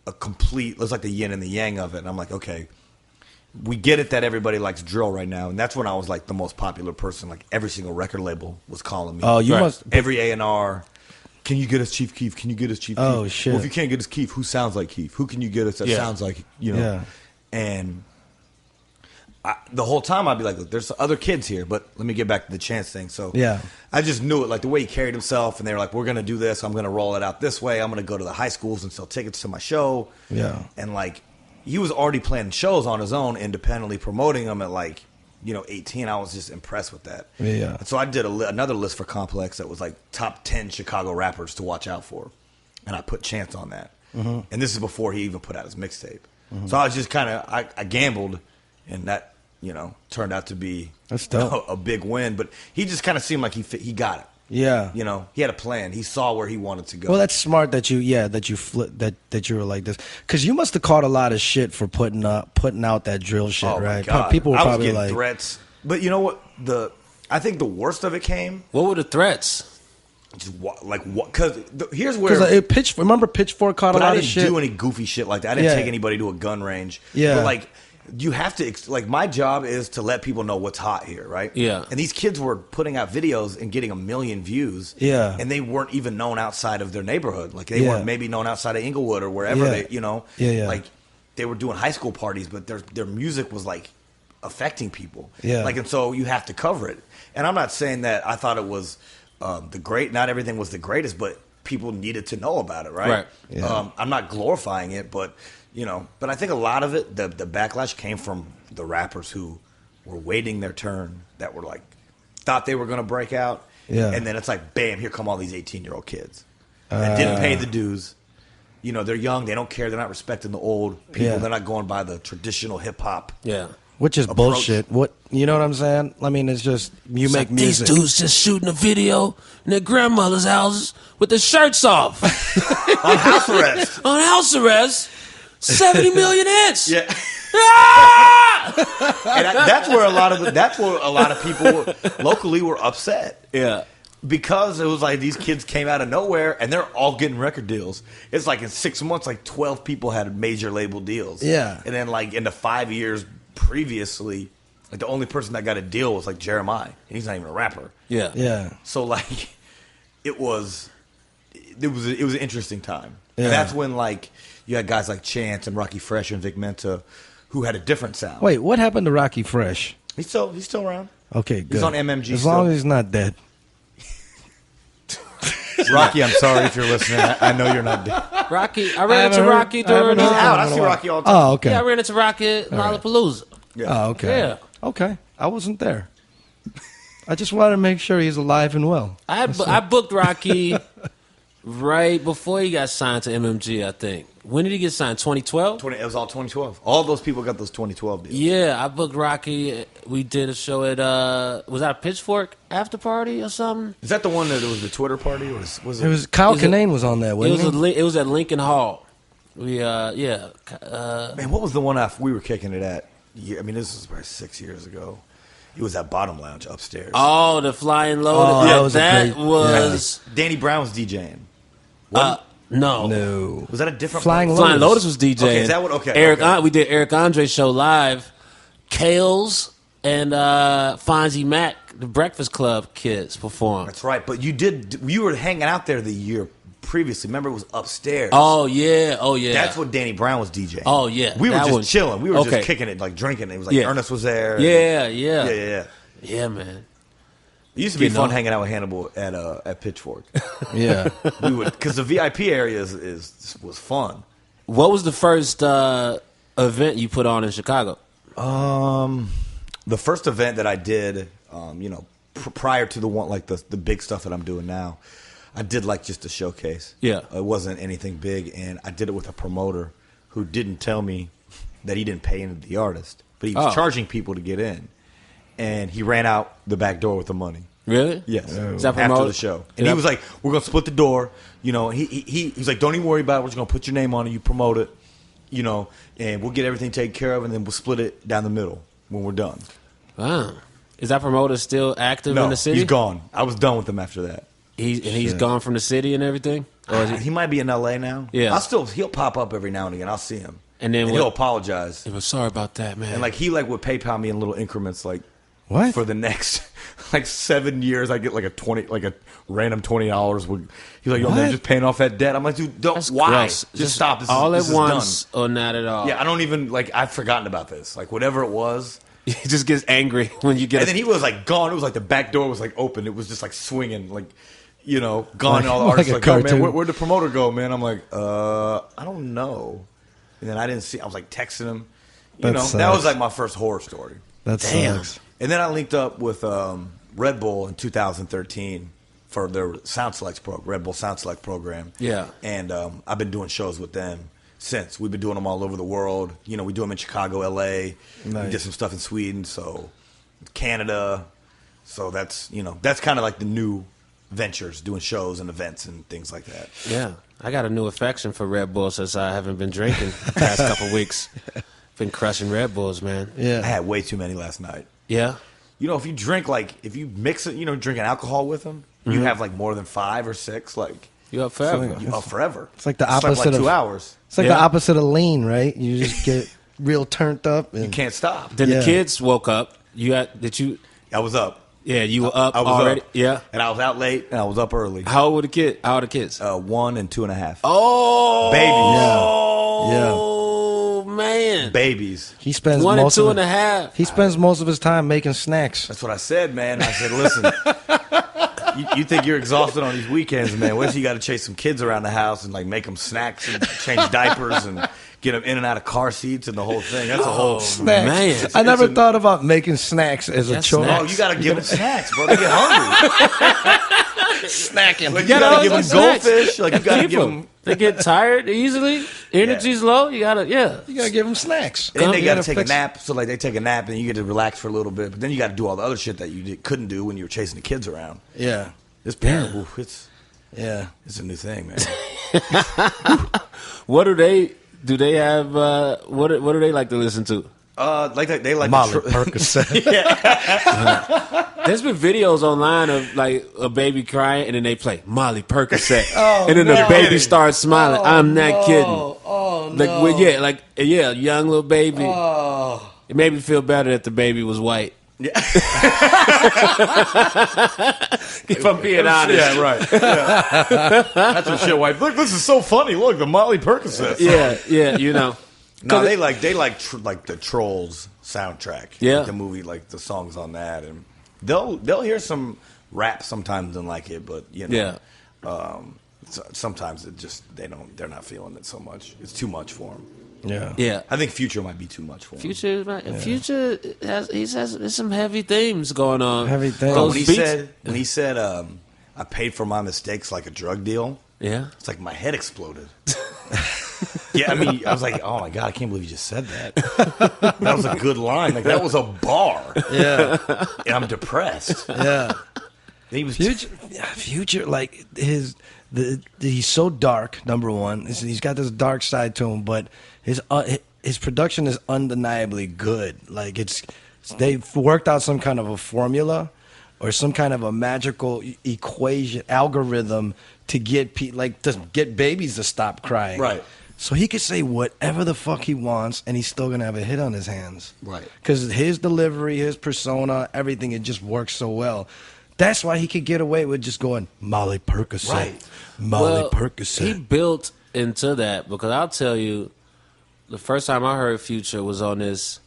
it was like the yin and the yang of it. And I'm like, okay, we get it that everybody likes drill right now, and that's when I was like the most popular person. Like every single record label was calling me. Oh, you must every A&R. Can you get us Chief Keef? Can you get us Chief Keef? Oh shit! Well, if you can't get us Keef, who sounds like Keef? Who can you get us that sounds like, you know? Yeah. And the whole time I'd be like, look, there's other kids here, but let me get back to the Chance thing. So I just knew it, like the way he carried himself, and they were like, we're gonna do this. I'm gonna roll it out this way. I'm gonna go to the high schools and sell tickets to my show. Yeah. And like he was already planning shows on his own, independently promoting them at like, you know, 18. I was just impressed with that. Yeah. And so I did another list for Complex that was like top 10 Chicago rappers to watch out for, and I put Chance on that. Mm-hmm. And this is before he even put out his mixtape. Mm-hmm. So I was just kind of I gambled, and that, you know, turned out to be a big win. But he just kind of seemed like he got it. Yeah. You know, he had a plan. He saw where he wanted to go. Well, that's smart that you were like this, because you must have caught a lot of shit for putting out that drill shit, right? My God. People were I was probably getting like threats. But you know what? I think the worst of it came. What were the threats? Just like what? Because here's where remember Pitchfork caught a lot of shit. I didn't do any goofy shit like that. I didn't take anybody to a gun range. Yeah. But like, you have to, like, my job is to let people know what's hot here, right? Yeah. And these kids were putting out videos and getting 1 million views. Yeah. And they weren't even known outside of their neighborhood. Like, they weren't maybe known outside of Inglewood or wherever they, you know. Yeah. Like, they were doing high school parties, but their music was like affecting people. Yeah. Like, and so you have to cover it. And I'm not saying that I thought it was not everything was the greatest, but people needed to know about it, right? Right. Yeah. I'm not glorifying it, but you know, but I think a lot of it, the backlash came from the rappers who were waiting their turn, that were like, thought they were going to break out. Yeah. And then it's like, bam, here come all these 18-year-old kids that didn't pay the dues. You know, they're young. They don't care. They're not respecting the old people. Yeah. They're not going by the traditional hip-hop. Yeah. Which is approach. bullshit. What, you know what I'm saying? I mean, it's just, you It's make like, music. these dudes just shooting a video in their grandmother's houses with their shirts off. On house arrest. On house arrest. 70 million hits. Yeah. Ah! And that's where a lot of people locally were upset. Yeah. Because it was like these kids came out of nowhere and they're all getting record deals. It's like in 6 months, like 12 people had major label deals. Yeah. And then like in the 5 years previously, like the only person that got a deal was like Jeremiah, and he's not even a rapper. Yeah. Yeah. So like it was an interesting time. Yeah. And that's when like you had guys like Chance and Rocky Fresh and Vic Mensa who had a different sound. Wait, what happened to Rocky Fresh? He's still around. Okay, good. He's on MMG as still. long as he's not dead. Rocky, I'm sorry if you're listening. I know you're not dead. Rocky, I ran into Rocky during. He's out. I see Rocky all the time. Oh, okay. Yeah, I ran into Rocky at Lollapalooza. Yeah. Oh, okay. Yeah. Okay. I wasn't there. I just wanted to make sure he's alive and well. I booked Rocky right before he got signed to MMG, I think. When did he get signed? 2012? It was all 2012. All those people got those 2012 deals. Yeah, I booked Rocky. We did a show at, was that a Pitchfork after party or something? Is that the one that it was the Twitter party? Or was it? It was Kyle Kinane was on there, wasn't he? It was at Lincoln Hall. We, Man, what was the one we were kicking it at? Yeah, I mean, this was probably 6 years ago. It was at Bottom Lounge upstairs. Oh, the Flying Lotus. Oh, that was Danny Brown was DJing. No. Was that a different Flying place? Flying Lotus was DJing. Okay, is that what? Okay. We did Eric Andre's show live. Kales and Fonzie Mac, the Breakfast Club kids, performed. That's right. But you were hanging out there the year previously. Remember, it was upstairs. Oh yeah. That's what Danny Brown was DJing. Oh yeah. We were just chilling. We were just kicking it, like drinking. It was like Ernest was there. Yeah. Yeah, man. It used to be fun hanging out with Hannibal at Pitchfork. Yeah, we would, because the VIP area was fun. What was the first event you put on in Chicago? The first event that I did, prior to the one like the big stuff that I'm doing now, I did like just a showcase. Yeah, it wasn't anything big, and I did it with a promoter who didn't tell me that he didn't pay the artist, but he was charging people to get in. And he ran out the back door with the money. Really? Yes. Is that after the show. And he was like, we're going to split the door. He was like, don't even worry about it. We're just going to put your name on it. You promote it, and we'll get everything taken care of, and then we'll split it down the middle when we're done. Wow. Is that promoter still active in the city? He's gone. I was done with him after that. He's gone from the city and everything? Or He might be in L.A. now. Yeah. He'll pop up every now and again. I'll see him. And then he'll apologize. He was sorry about that, man. And he would PayPal me in little increments, like, what? For the next 7 years, I get like a random $20. He's like, yo, man, just paying off that debt. I'm like, dude, don't. Why? Gross. Just stop. This all is at once done. or not at all. Yeah, I don't even I've forgotten about this. Whatever it was, he just gets angry when you get. And then he was gone. It was the back door was open. It was just swinging, gone. And all the artists oh, man, where'd the promoter go, man? I'm like, I don't know. And then I didn't see. I was texting him. That was my first horror story. That sucks. And then I linked up with Red Bull in 2013 for their Sound Select Red Bull Sound Select program. Yeah. And I've been doing shows with them since. We've been doing them all over the world. We do them in Chicago, L.A. Nice. We did some stuff in Sweden, so Canada. So that's kind of the new ventures, doing shows and events and things like that. Yeah. I got a new affection for Red Bull since I haven't been drinking the past couple weeks. Been crushing Red Bulls, man. Yeah. I had way too many last night. Yeah. If you drink, if you mix it, drinking alcohol with them, you have more than 5 or 6, you're up forever. You're up forever. It's the opposite of 2 hours. It's the opposite of lean, right? You just get real turned up. And you can't stop. Then the kids woke up. I was up. Yeah, you were up I was already. Up. Yeah. And I was out late, and I was up early. How old were the kids? 1 and 2.5. Oh, babies. Yeah. Oh man, babies. He spends 1 and 2.5. He spends most of his time making snacks. That's what I said, man. I said, listen, you think you're exhausted on these weekends, man? What if you got to chase some kids around the house and make them snacks and change diapers and get them in and out of car seats and the whole thing? That's a whole snacks. Man. I never thought about making snacks as a chore. Oh, you got to give them snacks, bro. They get hungry. Snacking. You got to give them goldfish. You got to give them. They get tired easily. Energy's low. You gotta give them snacks. And then they gotta take a nap. So they take a nap and you get to relax for a little bit. But then you got to do all the other shit that you couldn't do when you were chasing the kids around. Yeah, this parent, it's a new thing, man. What do they have? What do they like to listen to? They like Molly Percocet. There's been videos online of a baby crying and then they play Molly Percocet and then the baby starts smiling. I'm not kidding. Oh no! Young little baby. Oh. It made me feel better that the baby was white. Yeah. If I'm being honest. Yeah, right. Yeah. That's what shit white. Look, this is so funny. Look, the Molly Percocet. Yeah. No, they like the Trolls soundtrack. Yeah, the movie, the songs on that, and they'll hear some rap sometimes and like it, but sometimes it just they're not feeling it so much. It's too much for them. Yeah. I think Future might be too much for him. Future has some heavy themes going on. Heavy themes. When he said I paid for my mistakes like a drug deal. Yeah, it's like my head exploded. Yeah, I mean, I was like, oh my God, I can't believe you just said that. That was a good line. That was a bar. Yeah. And I'm depressed. Yeah. He was Future, he's so dark, number one. He's got this dark side to him, but his production is undeniably good. They've worked out some kind of a formula or some kind of a magical equation, algorithm to get babies to stop crying. Right. So he could say whatever the fuck he wants, and he's still going to have a hit on his hands. Right. Because his delivery, his persona, everything, it just works so well. That's why he could get away with just going Molly Percocet. Right. Molly Percocet. He built into that because I'll tell you, the first time I heard Future was on this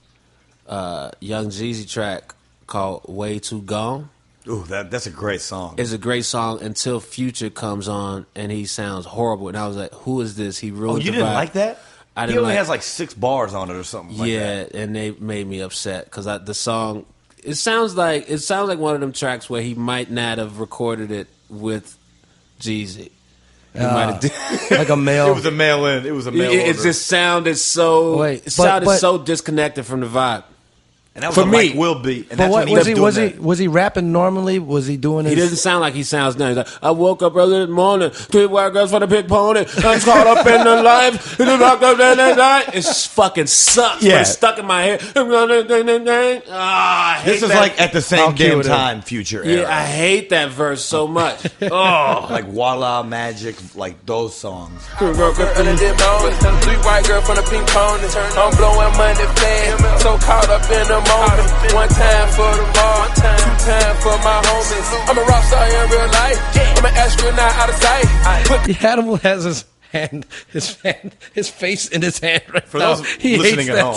Young Jeezy track called Way Too Gone. Ooh, that's a great song. It's a great song until Future comes on and he sounds horrible. And I was like, who is this? He ruined you the didn't vibe. like that? I He didn't only like, has like 6 bars on it or something like that. yeah, and they made me upset because the song, it sounds like one of them tracks where he might not have recorded it with Jeezy. He might have like a male. It was a mail-in. It was a mail order. It just sounded so. Wait, it sounded but- so disconnected from the vibe. And that was for a me. Mike Will beat. And But that's what when was he he? was Was he? doing Was he rapping normally? Was he doing his? He doesn't sound like he sounds now. He's like, I woke up early this morning, 3 white girls for the big pony. I'm caught up in the life. It fucking sucks. Yeah. But it's stuck in my head. I hate This is that. like at the I'll same cue damn it in. time, Future era. Yeah, I hate that verse so much. Oh. Like Walla Magic, like those songs. 3 white girl from the pink pony. I'm blowing money fast. So caught up in the moment. 1 time for the ball, 2 times for my homies. I'm a rock star in real life. I'm an astronaut out of sight. Hannibal has his face in his hand right For now. those He listening hates at that home.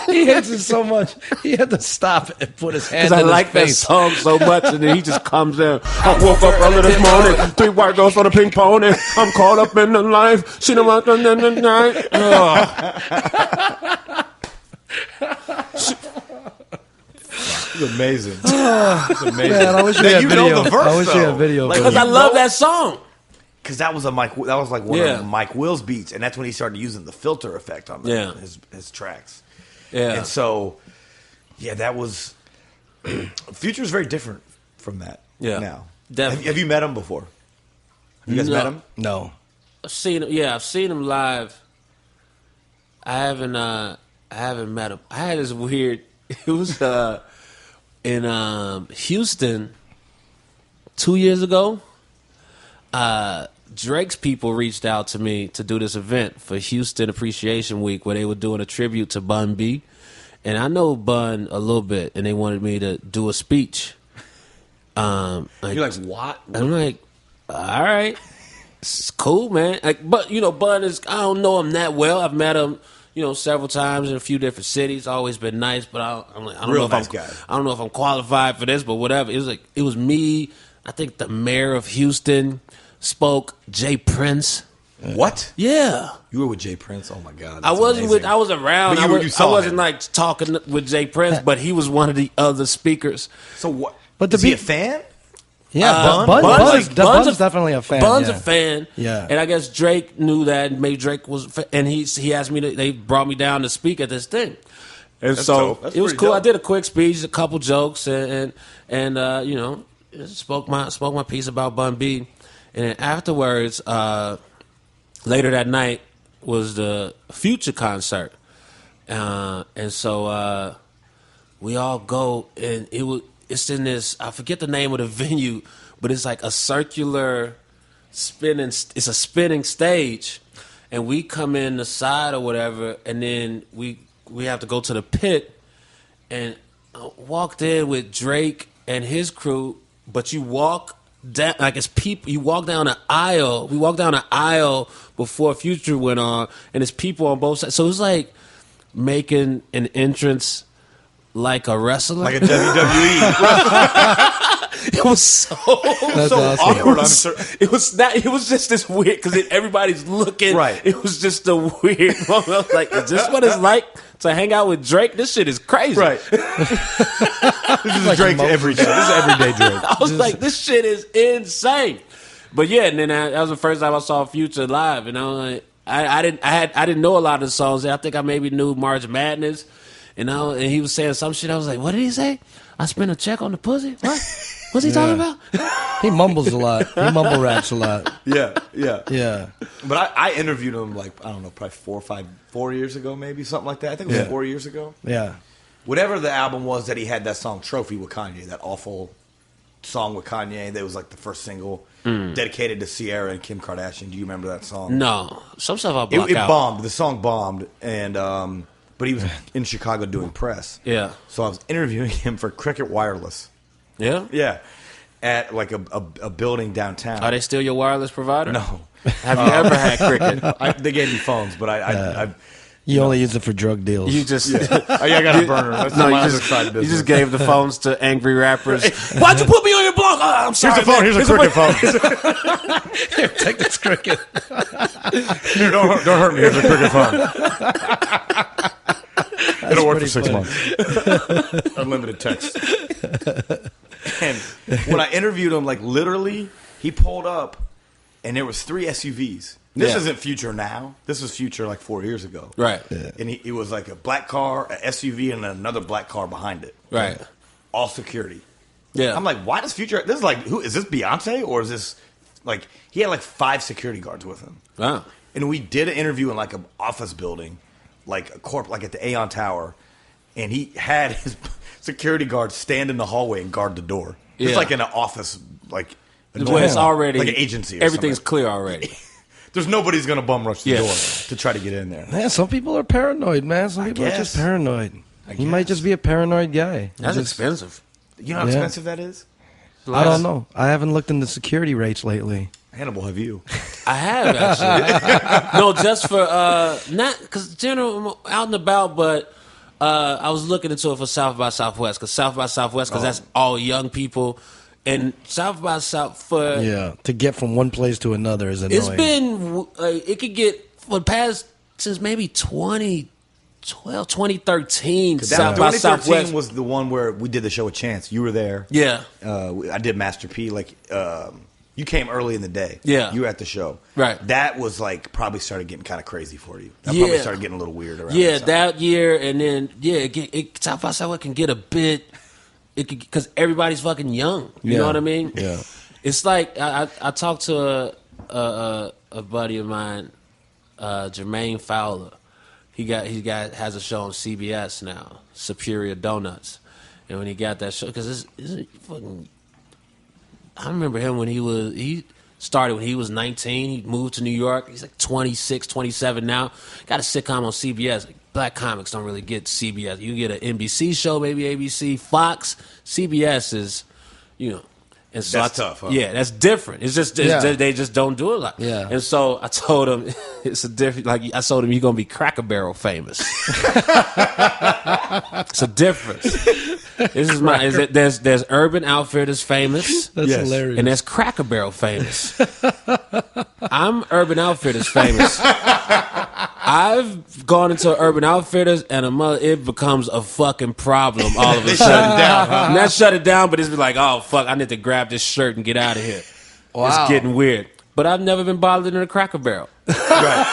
so. He hates it so much. He had to stop and put his hand Because in I like his that face. song so much, and then he just comes in. I woke up early this morning, 3 white girls for the pink pony. I'm caught up in the life. She don't want the night. It's amazing. It's amazing. Man, I wish we Now, had you video. know the verse, I wish we though. had video. Like, for Because that. I love that song. Because that was like one Yeah. of Mike Will's beats, and that's when he started using the filter effect on Yeah. his tracks. Yeah. And so, yeah, that was Future's very different from that. Yeah. Now, Definitely. have you met him before? Have you guys No. met him? No. I've seen him live. I haven't met him. I had this weird. It was in Houston 2 years ago. Drake's people reached out to me to do this event for Houston Appreciation Week where they were doing a tribute to Bun B. And I know Bun a little bit, and they wanted me to do a speech. You're like, what? I'm like, all right, it's cool, man. Like, but Bun is, I don't know him that well. I've met him, several times in a few different cities. Always been nice, but I don't Real know nice if guy. I don't know if I'm qualified for this, but whatever. It was me. I think the mayor of Houston spoke. Jay Prince. What? Yeah. You were with Jay Prince? Oh my God! I that's wasn't amazing. I was around. But you I saw wasn't him. like talking with Jay Prince, but he was one of the other speakers. So what? But to is he be- a fan? Yeah, Bun? Bun's definitely a fan. Bun's yeah. a fan. Yeah. And I guess Drake knew that, and maybe Drake was, and he asked me they brought me down to speak at this thing. And That's so dope. That's it was pretty cool. dope. I did a quick speech, a couple jokes, and spoke my piece about Bun B. And then afterwards, later that night was the Future concert. And so we all go, and it's in this, I forget the name of the venue, but it's like a circular it's a spinning stage, and we come in the side or whatever, and then we have to go to the pit, and I walked in with Drake and his crew, but you walk down, like it's people, you walk down an aisle, we walked down an aisle before Future went on, and it's people on both sides, so it was like making an entrance like a wrestler. Like a WWE. It was so That's awesome. awkward. I'm sure. It was not. It was just this weird because everybody's looking. Right. It was just a weird moment. I was like, "Is this what it's like to hang out with Drake? This shit is crazy." Right. This is Drake every day. This is everyday Drake. I was like, "This shit is insane." But yeah, and then that was the first time I saw Future live, and I was like, I didn't know a lot of the songs. I think I maybe knew March Madness, and he was saying some shit. I was like, "What did he say? I spent a check on the pussy? What? What's he talking about?" He mumbles a lot. He mumble raps a lot. Yeah. Yeah. But I interviewed him like, I don't know, probably 4 years ago, maybe something like that. I think it was 4 years ago. Yeah. Whatever the album was that he had that song Trophy with Kanye, that awful song with Kanye that was like the first single dedicated to Ciara and Kim Kardashian. Do you remember that song? No, some stuff I block It out. bombed. The song bombed, and but he was in Chicago doing press. Yeah, So I was interviewing him for Cricket Wireless. yeah. Yeah. at like a building downtown. Are they still your wireless provider? No. Have you ever had Cricket? They gave me phones, but I You only use it for drug deals. You just I got a burner. That's no, my you other side of you business. just gave the phones to angry rappers. Why'd you put me on your blog? Oh, I'm sorry. Here's a Cricket phone. Here, take this Cricket. Here, don't hurt me. Here's a Cricket phone. It'll work for 6 months. Unlimited text. And when I interviewed him, like literally, he pulled up, and there was 3 SUVs. This isn't Future now. This was Future like 4 years ago. Right. Yeah. And it was like a black car, an SUV, and another black car behind it. Right. All security. Yeah. I'm like, why does Future? This is like, who is this? Beyonce, or is this like he had like 5 security guards with him? Wow. And we did an interview in like an office building, like like at the Aeon Tower, and he had his security guards stand in the hallway and guard the door. It's like in an office, like Well, it's already like an agency. Or everything's something. clear already. There's nobody's gonna bum rush the Yeah. door to try to get in there. Man, some people are paranoid, man. Some people are just guess. paranoid. He might guess. just be a paranoid guy. That's Just- expensive. You know how expensive that is? I don't know. I haven't looked into security rates lately. Hannibal, have you? I have actually. No, just for not because general I'm out and about, but I was looking into it for South by Southwest because that's all young people, and South by South for Yeah, to get from one place to another is annoying. it's been it could get for the past since maybe 2012, 2013. South by 2013 Southwest was the one where we did the show with Chance. You were there. Yeah. I did Master P. Like, you came early in the day. Yeah. You were at the show. Right. That was like probably started getting kind of crazy for you. That Yeah. probably started getting a little weird around. Yeah, time. that year, and then South by Southwest can get a bit. It because everybody's fucking young. You know what I mean? Yeah. It's like I talked to a buddy of mine, Jermaine Fowler. He has a show on CBS now, Superior Donuts, and when he got that show, because it's fucking. I remember him when he started when he was 19. He moved to New York. He's like 26, 27 now. Got a sitcom on CBS. Like, black comics don't really get CBS. You get an NBC show, maybe ABC, Fox. CBS is, And so That's tough, huh? Yeah, that's different. It's just they just don't do it like. Yeah. And so I told him it's a different. Like I told him you're gonna be Cracker Barrel famous. It's a difference. This is my. There's Urban Outfitters famous. That's hilarious. And there's Cracker Barrel famous. I'm Urban Outfitters famous. I've gone into Urban Outfitters and it becomes a fucking problem all of a sudden. Shut it down, huh? Not shut it down, but it's like, oh fuck, I need to grab this shirt and get out of here. Wow. It's getting weird. But I've never been bothered in a Cracker Barrel. Right.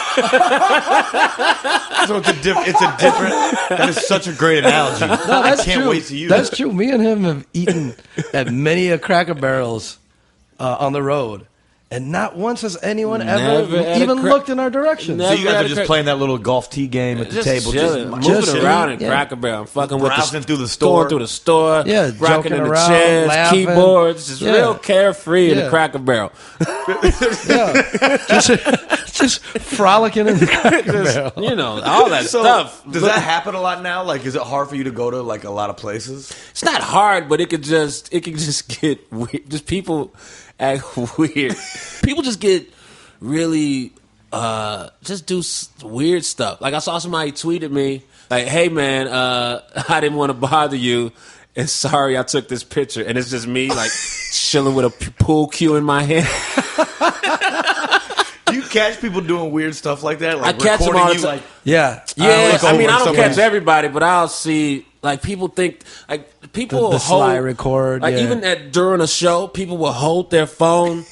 So it's a different. That is such a great analogy. No, that's I can't true. wait to use That's it. true. Me and him have eaten at many a Cracker Barrels on the road, and not once has anyone Never ever had a even looked in our direction. Never So you guys had are a just cra- playing that little golf tee game at the Just table, chilling, just moving around in yeah. Cracker Barrel, I'm fucking with Browsing through the going store. through the store, Yeah, rocking joking in the around, chairs, laughing. keyboards, just Yeah. real carefree in Yeah. the Cracker Barrel. just frolicking in the Cracker Barrel. All that So, stuff. does that happen a lot now? Like, is it hard for you to go to like a lot of places? It's not hard, but it could just get weird. Just people act weird. People just get really just do weird stuff. Like I saw somebody tweeted me like, "Hey man, I didn't want to bother you, and sorry I took this picture." And it's just me like chilling with a pool cue in my hand. Do you catch people doing weird stuff like that? Like I catch them recording all the you, time. like, Yeah, Yeah, look I over mean, I at don't somebody. catch everybody, but I'll see like people think like people The will hold sly record, like yeah. even during a show, people will hold their phone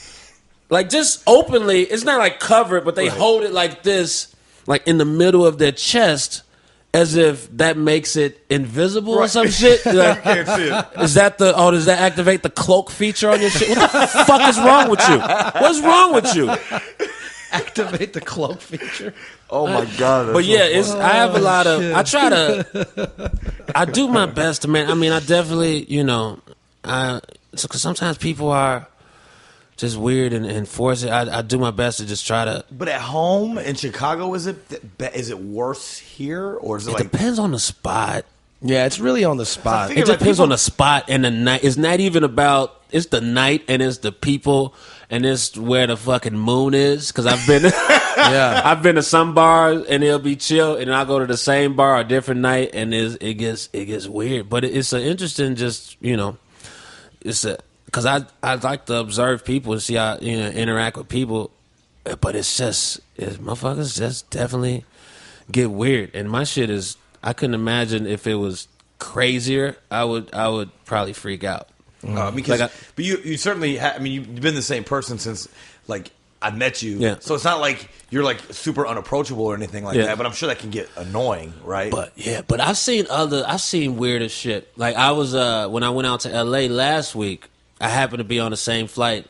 like just openly. It's not like covered, but they hold it like this, like in the middle of their chest, as if that makes it invisible or some shit. Like, can't see it. does that activate the cloak feature on your shit? What the fuck is wrong with you? What's wrong with you? activate the cloak feature. Oh my god! But yeah, I have a lot of. I try to. I do my best to man. I mean, I definitely, because sometimes people are just weird and force it. I do my best to just try to. But at home in Chicago, is it worse here, or is it It like? depends on the spot. Yeah, it's really on the spot. figure It like depends people- on the spot and the night. It's not even about. it's the night and it's the people and it's where the fucking moon is. Because I've been, I've been to some bars and it'll be chill, and I'll go to the same bar a different night and it gets weird. But it's an interesting, just because I like to observe people and see how interact with people. But motherfuckers just definitely get weird. And my shit is, I couldn't imagine if it was crazier. I would probably freak out. But you certainly, you've been the same person since like I met you. Yeah. So it's not like you're like super unapproachable or anything like that. But I'm sure that can get annoying, right? But I've seen weirder shit. Like I was when I went out to LA last week, I happened to be on the same flight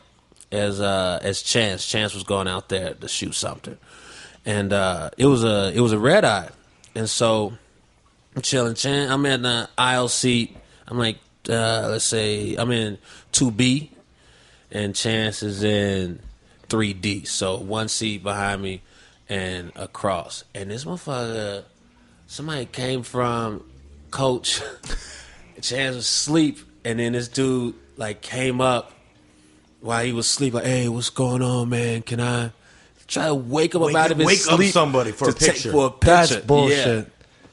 as Chance. Chance was going out there to shoot something, and it was a red eye, and so I'm chilling. Chance, I'm in the aisle seat. I'm like, let's say I'm in 2B, and Chance is in 3D. So one seat behind me and across. And this motherfucker, somebody came from Coach. Chance was asleep, and then this dude like came up while he was asleep, like, hey, what's going on, man? Can I try to wake him up out of his sleep? Wake up somebody for a picture. That's bullshit. Yeah.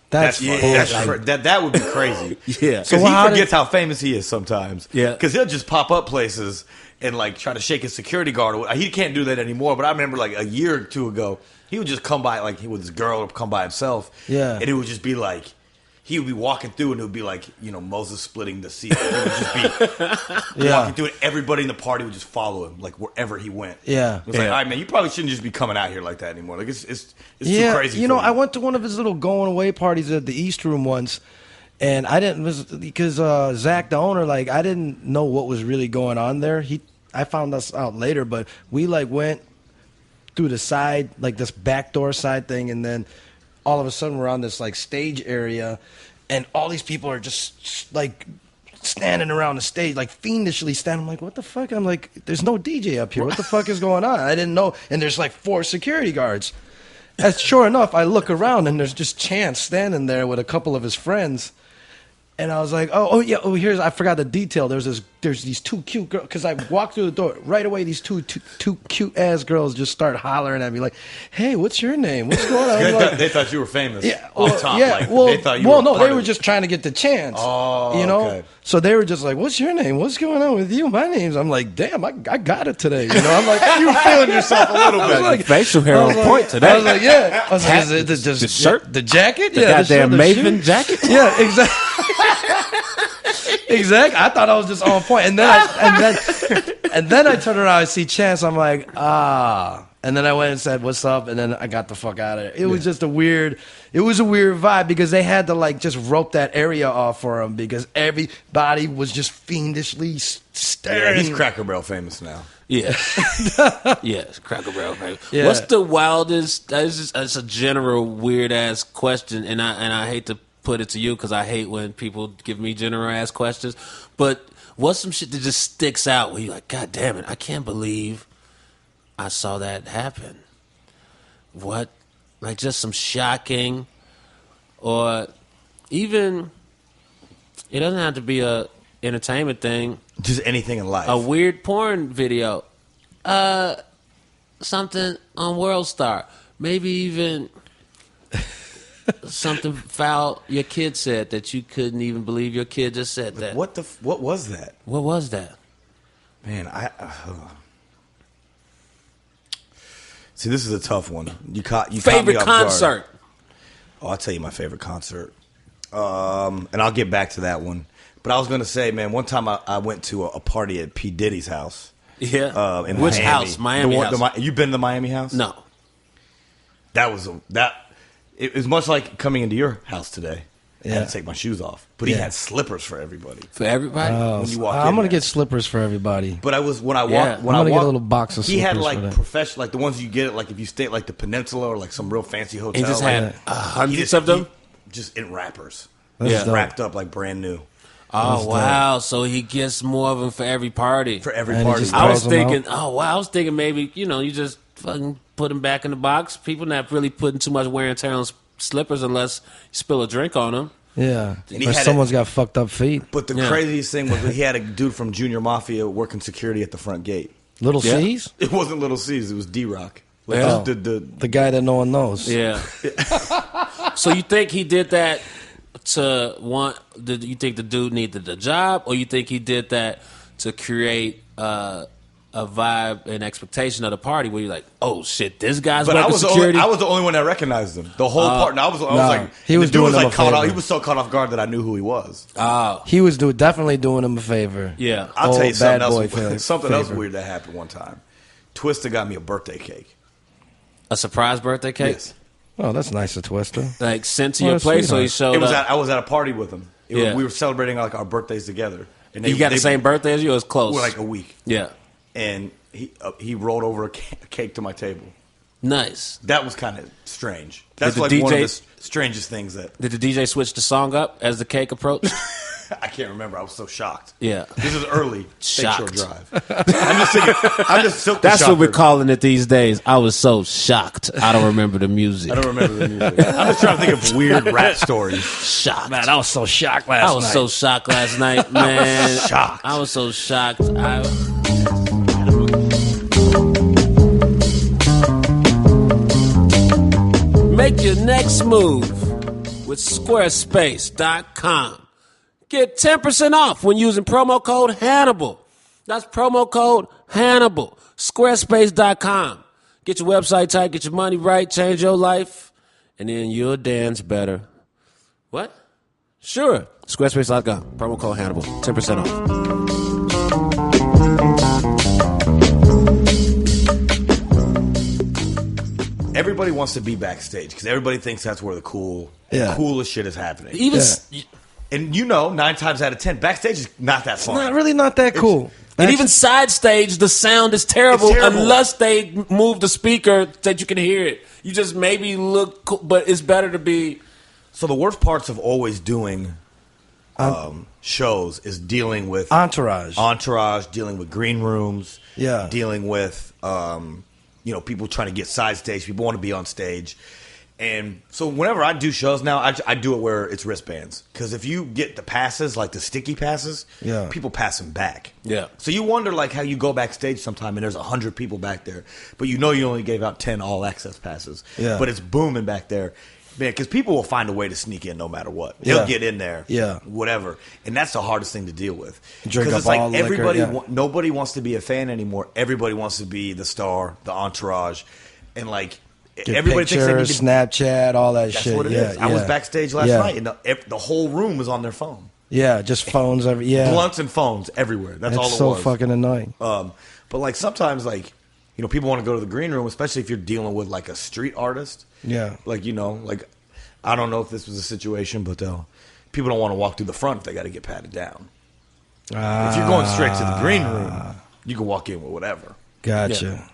That's that would be crazy. Yeah. Because he forgets how famous he is sometimes. Yeah. Because he'll just pop up places and like try to shake his security guard. He can't do that anymore. But I remember like a year or two ago, he would just come by, like he with his girl or come by himself. Yeah. And it would just be like, he would be walking through and it would be like, Moses splitting the sea. He would just be walking through and everybody in the party would just follow him, like wherever he went. Yeah. It's like, all right, man, you probably shouldn't just be coming out here like that anymore. Like it's too crazy. I went to one of his little going away parties at the East Room once, and I didn't, because Zach, the owner, like I didn't know what was really going on there. I found us out later, but we like went through the side, like this backdoor side thing, and then all of a sudden we're on this like stage area, and all these people are just like standing around the stage, like fiendishly standing. I'm like, what the fuck? I'm like, there's no DJ up here. What the fuck is going on? I didn't know. And there's like 4 security guards. And sure enough, I look around and there's just Chance standing there with a couple of his friends. And I was like, I forgot the detail. There's these 2 cute girls, because I walked through the door right away. These two cute ass girls just start hollering at me like, "Hey, what's your name? What's going on?" They thought you were famous. Yeah, off top. yeah. Like, Well, they thought you were they were just trying to get the Chance. Oh, okay. So they were just like, "What's your name? What's going on with you? My name's." I'm like, "Damn, I got it today." I'm like, you were feeling yourself a little bit. Like, facial hair on point today. I was like, yeah. I was like, is it the shirt, the jacket, the goddamn Maven jacket. Yeah, exactly. Exactly. I thought I was just on point, and then I turned around and see Chance. I'm like, and then I went and said, "What's up?" And then I got the fuck out of there. It was just a weird vibe, because they had to like just rope that area off for him, because everybody was just fiendishly staring. Yeah, he's Cracker Barrel famous now. Yeah. Yes, Cracker Barrel famous. Yeah. What's the wildest? That's a general weird ass question, and I hate to put it to you because I hate when people give me general ass questions. But what's some shit that just sticks out where you're like, God damn it, I can't believe I saw that happen? What? Like just some shocking, or even, it doesn't have to be a entertainment thing. Just anything in life. A weird porn video. Something on World Star. Maybe even something foul your kid said that you couldn't even believe your kid just said that. What was that? What was that? Man, see, this is a tough one. You favorite concert? Oh, I'll tell you my favorite concert. And I'll get back to that one. But I was going to say, man, one time I went to a party at P. Diddy's house. Yeah. In Which Miami. house? Miami house. You been to the Miami house? No. It was much like coming into your house today. Yeah. I had to take my shoes off. But he had slippers for everybody. For everybody? When you walk I'm in going to there. get slippers for everybody. But when I walked, I'm going to get a little box of slippers. He had like for that. professional, like the ones you get at, like if you stay at like the Peninsula or like some real fancy hotel. He just like, had hundreds of them? Just in wrappers. That's dope. Wrapped up like brand new. Oh, wow. So he gets more of them for every party. For every And he party. just I was throws 'em thinking, I was thinking maybe, you just fucking put them back in the box. People not really putting too much wear and tear on slippers unless you spill a drink on them. Yeah, And or someone's got fucked up feet. But the craziest thing was that he had a dude from Junior Mafia working security at the front gate. Little C's? It wasn't Little C's. It was D-Rock. Like the guy that no one knows. Yeah. So you think he did that to want? Did you think the dude needed the job, or you think he did that to create a vibe and expectation of the party where you're like, oh shit, this guy's working security? I was the only one that recognized him. The whole part. I was like, he was doing him a caught favor. off. He was so caught off guard that I knew who he was. He was definitely doing him a favor. Yeah. I'll tell you something else. Something else weird that happened one time. Twista got me a birthday cake. A surprise birthday cake? Yes. Oh, that's nice of Twista. Like sent to your place, so he showed up. I was at a party with him. Yeah. We were celebrating like our birthdays together. And You got the same birthday as you? Or it was close? We're like a week. Yeah. And he rolled over a cake to my table. Nice. That was kind of strange. That's like DJ one of the strangest things that... Did the DJ switch the song up as the cake approached? I can't remember. I was so shocked. Yeah. This is early. Shocked. Shore Drive. I'm just silk the That's shocker. what we're calling it these days. I was so shocked. I don't remember the music. I don't remember the music. I'm just trying to think of weird rap stories. Shocked. Man, I was so shocked last night. I was so shocked last night, man. Shocked. I was so shocked. Make your next move with Squarespace.com. Get 10% off when using promo code Hannibal. That's promo code Hannibal. Squarespace.com. Get your website tight, get your money right, change your life, and then you'll dance better. What? Sure. Squarespace.com. Promo code Hannibal. 10% off. Everybody wants to be backstage because everybody thinks that's where the coolest shit is happening. And 9 times out of 10, backstage is not that fun. Not that cool. And even side stage, the sound is terrible unless they move the speaker that you can hear it. You just maybe look cool, but it's better to be... So the worst parts of always doing shows is dealing with... Entourage, dealing with green rooms, dealing with people trying to get side stage, people want to be on stage. And so whenever I do shows now, I do it where it's wristbands. Because if you get the passes, like the sticky passes, people pass them back. Yeah. So you wonder like how you go backstage sometime and there's 100 people back there. But you only gave out 10 all-access passes. Yeah. But it's booming back there. Man, because people will find a way to sneak in no matter what. They'll get in there, whatever. And that's the hardest thing to deal with. Drink up it's like all everybody, liquor, nobody wants to be a fan anymore. Everybody wants to be the star, the entourage. And like... everybody thinks they need to Snapchat, all that shit. That's what it is. I was backstage last night, and the whole room was on their phone. Yeah, just phones. Blunts and phones everywhere. That's all it was. It's so fucking annoying. But like sometimes, like people want to go to the green room, especially if you're dealing with like a street artist. Yeah. Like like I don't know if this was a situation, but people don't want to walk through the front if they got to get patted down. If you're going straight to the green room, you can walk in with whatever. Gotcha. Yeah.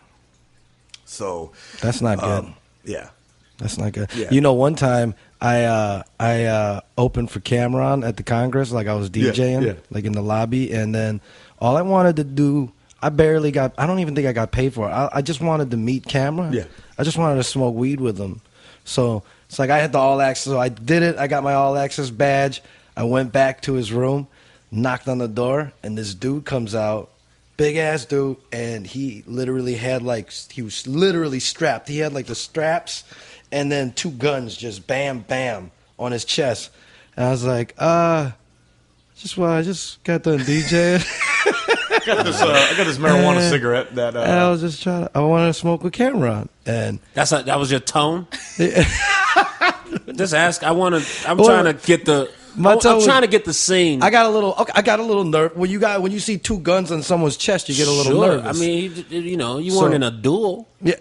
So that's not good. Yeah, that's not good. Yeah. One time I opened for Cameron at the Congress, like I was DJing, like in the lobby, and then all I wanted to do, I don't even think I got paid for it. I just wanted to meet Cameron. Yeah, I just wanted to smoke weed with him. So it's like I had the all access. So I did it. I got my all access badge. I went back to his room, knocked on the door, and this dude comes out. Big ass dude, and he literally had he was literally strapped. He had like the straps and then 2 guns just bam, bam on his chest. And I was like, I just got done DJing. I got this marijuana cigarette that and I was just I wanted to smoke with Cameron. And that was your tone? Just ask. I'm trying to get the... I'm trying to get the scene. I got a little nerve. When you see 2 guns on someo's chest, you get a little nervous. I mean, you weren't in a duel. Yeah,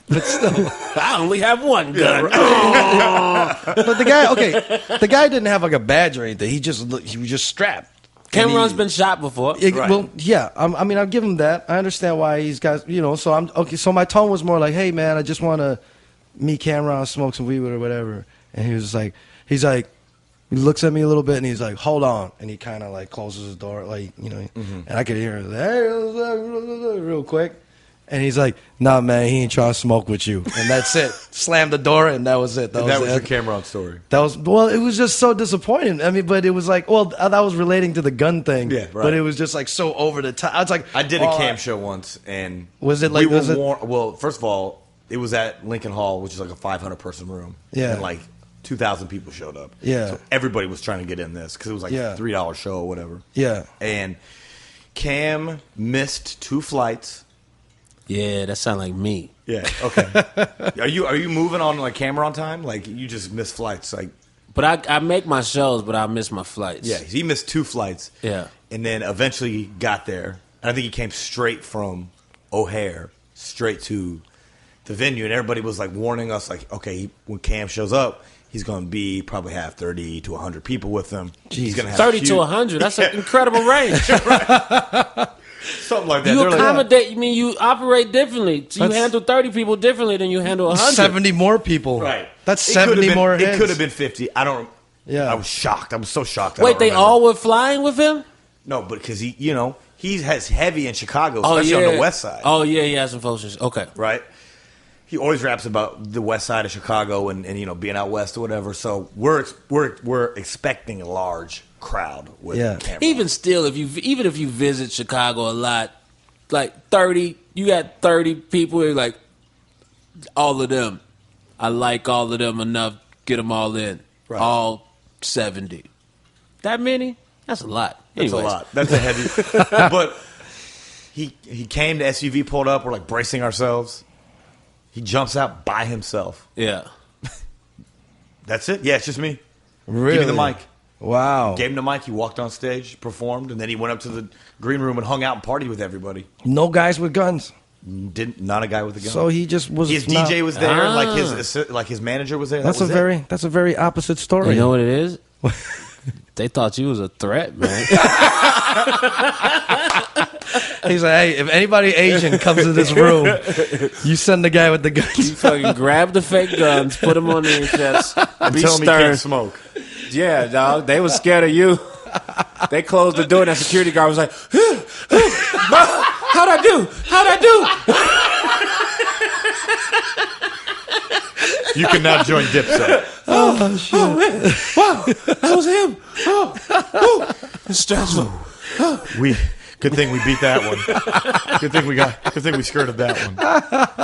but still, I only have 1 gun. But the guy didn't have like a badge or anything. He was just strapped. Cameron's been shot before. Right. Well, yeah. I mean, I'll give him that. I understand why he's got So I'm okay. So my tone was more like, "Hey, man, I just want to meet Cameron, smoke some weed with or whatever." And he was like, he looks at me a little bit and he's like, "Hold on," and he kind of like closes his door, and I could hear him, "Hey," real quick, And he's like, nah, man, he ain't trying to smoke with you. And that's it. Slammed the door, and that was it. That was your Cameron story. Well, it was just so disappointing. I mean, but it was like, well, that was relating to the gun thing. Yeah, right. But it was just like so over the top. I was like, I did a cam show once, and was it like, well, first of all, it was at Lincoln Hall, which is like a 500-person room. Yeah. And like 2,000 people showed up. Yeah. So everybody was trying to get in this because it was like a $3 show or whatever. Yeah. And Cam missed 2 flights. Yeah, that sounds like me. Yeah. Okay. Are you moving on like camera on time? Like you just miss flights? Like, but I make my shows, but I miss my flights. yeah, he missed 2 flights. Yeah. And then eventually got there. And I think he came straight from O'Hare straight to the venue, and everybody was like warning us, like, okay, when Cam shows up, he's going to be probably have 30 to 100 people with him. He's going to have 30 to 100. That's an incredible range. Something like that. You They're accommodate. I mean, you operate differently. So you handle 30 people differently than you handle 100. 70 more people. Right. That's 70 more heads. It could have been 50. I don't. Yeah. I was shocked. I was so shocked. Wait, they all were flying with him? No, but because he has heavy in Chicago, especially on the west side. Oh yeah, he has some folks. Okay, right. He always raps about the west side of Chicago and being out west or whatever. So we're expecting a large crowd with Cameron. Even still, if you visit Chicago a lot, like 30, you got 30 people. You're like, all of them. I like all of them enough. Get them all in. Right. All 70. That many? That's a lot. That's Anyways. a lot. That's a heavy. But he came to SUV, pulled up. We're like bracing ourselves. He jumps out by himself. Yeah. That's it. Yeah, it's just me. Really? Give me the mic. Wow. Gave him the mic. He walked on stage, performed, and then he went up to the green room and hung out and partied with everybody. No guys with guns. Not a guy with a gun. So he just was. His DJ was there, like his manager was there. That's a very opposite story. You know what it is? They thought you was a threat, man. He's like, hey, if anybody Asian comes in this room, you send the guy with the guns. You fucking grab the fake guns, put them on their chest, and be tell him he stern. can't smoke. Yeah, dog. They was scared of you. They closed the door, and that security guard was like, how'd I do? You can now join Dipset. Oh, shit. Oh, man. Wow, that was him. Oh, it's stressful. Good thing we beat that one. Good thing we skirted that one.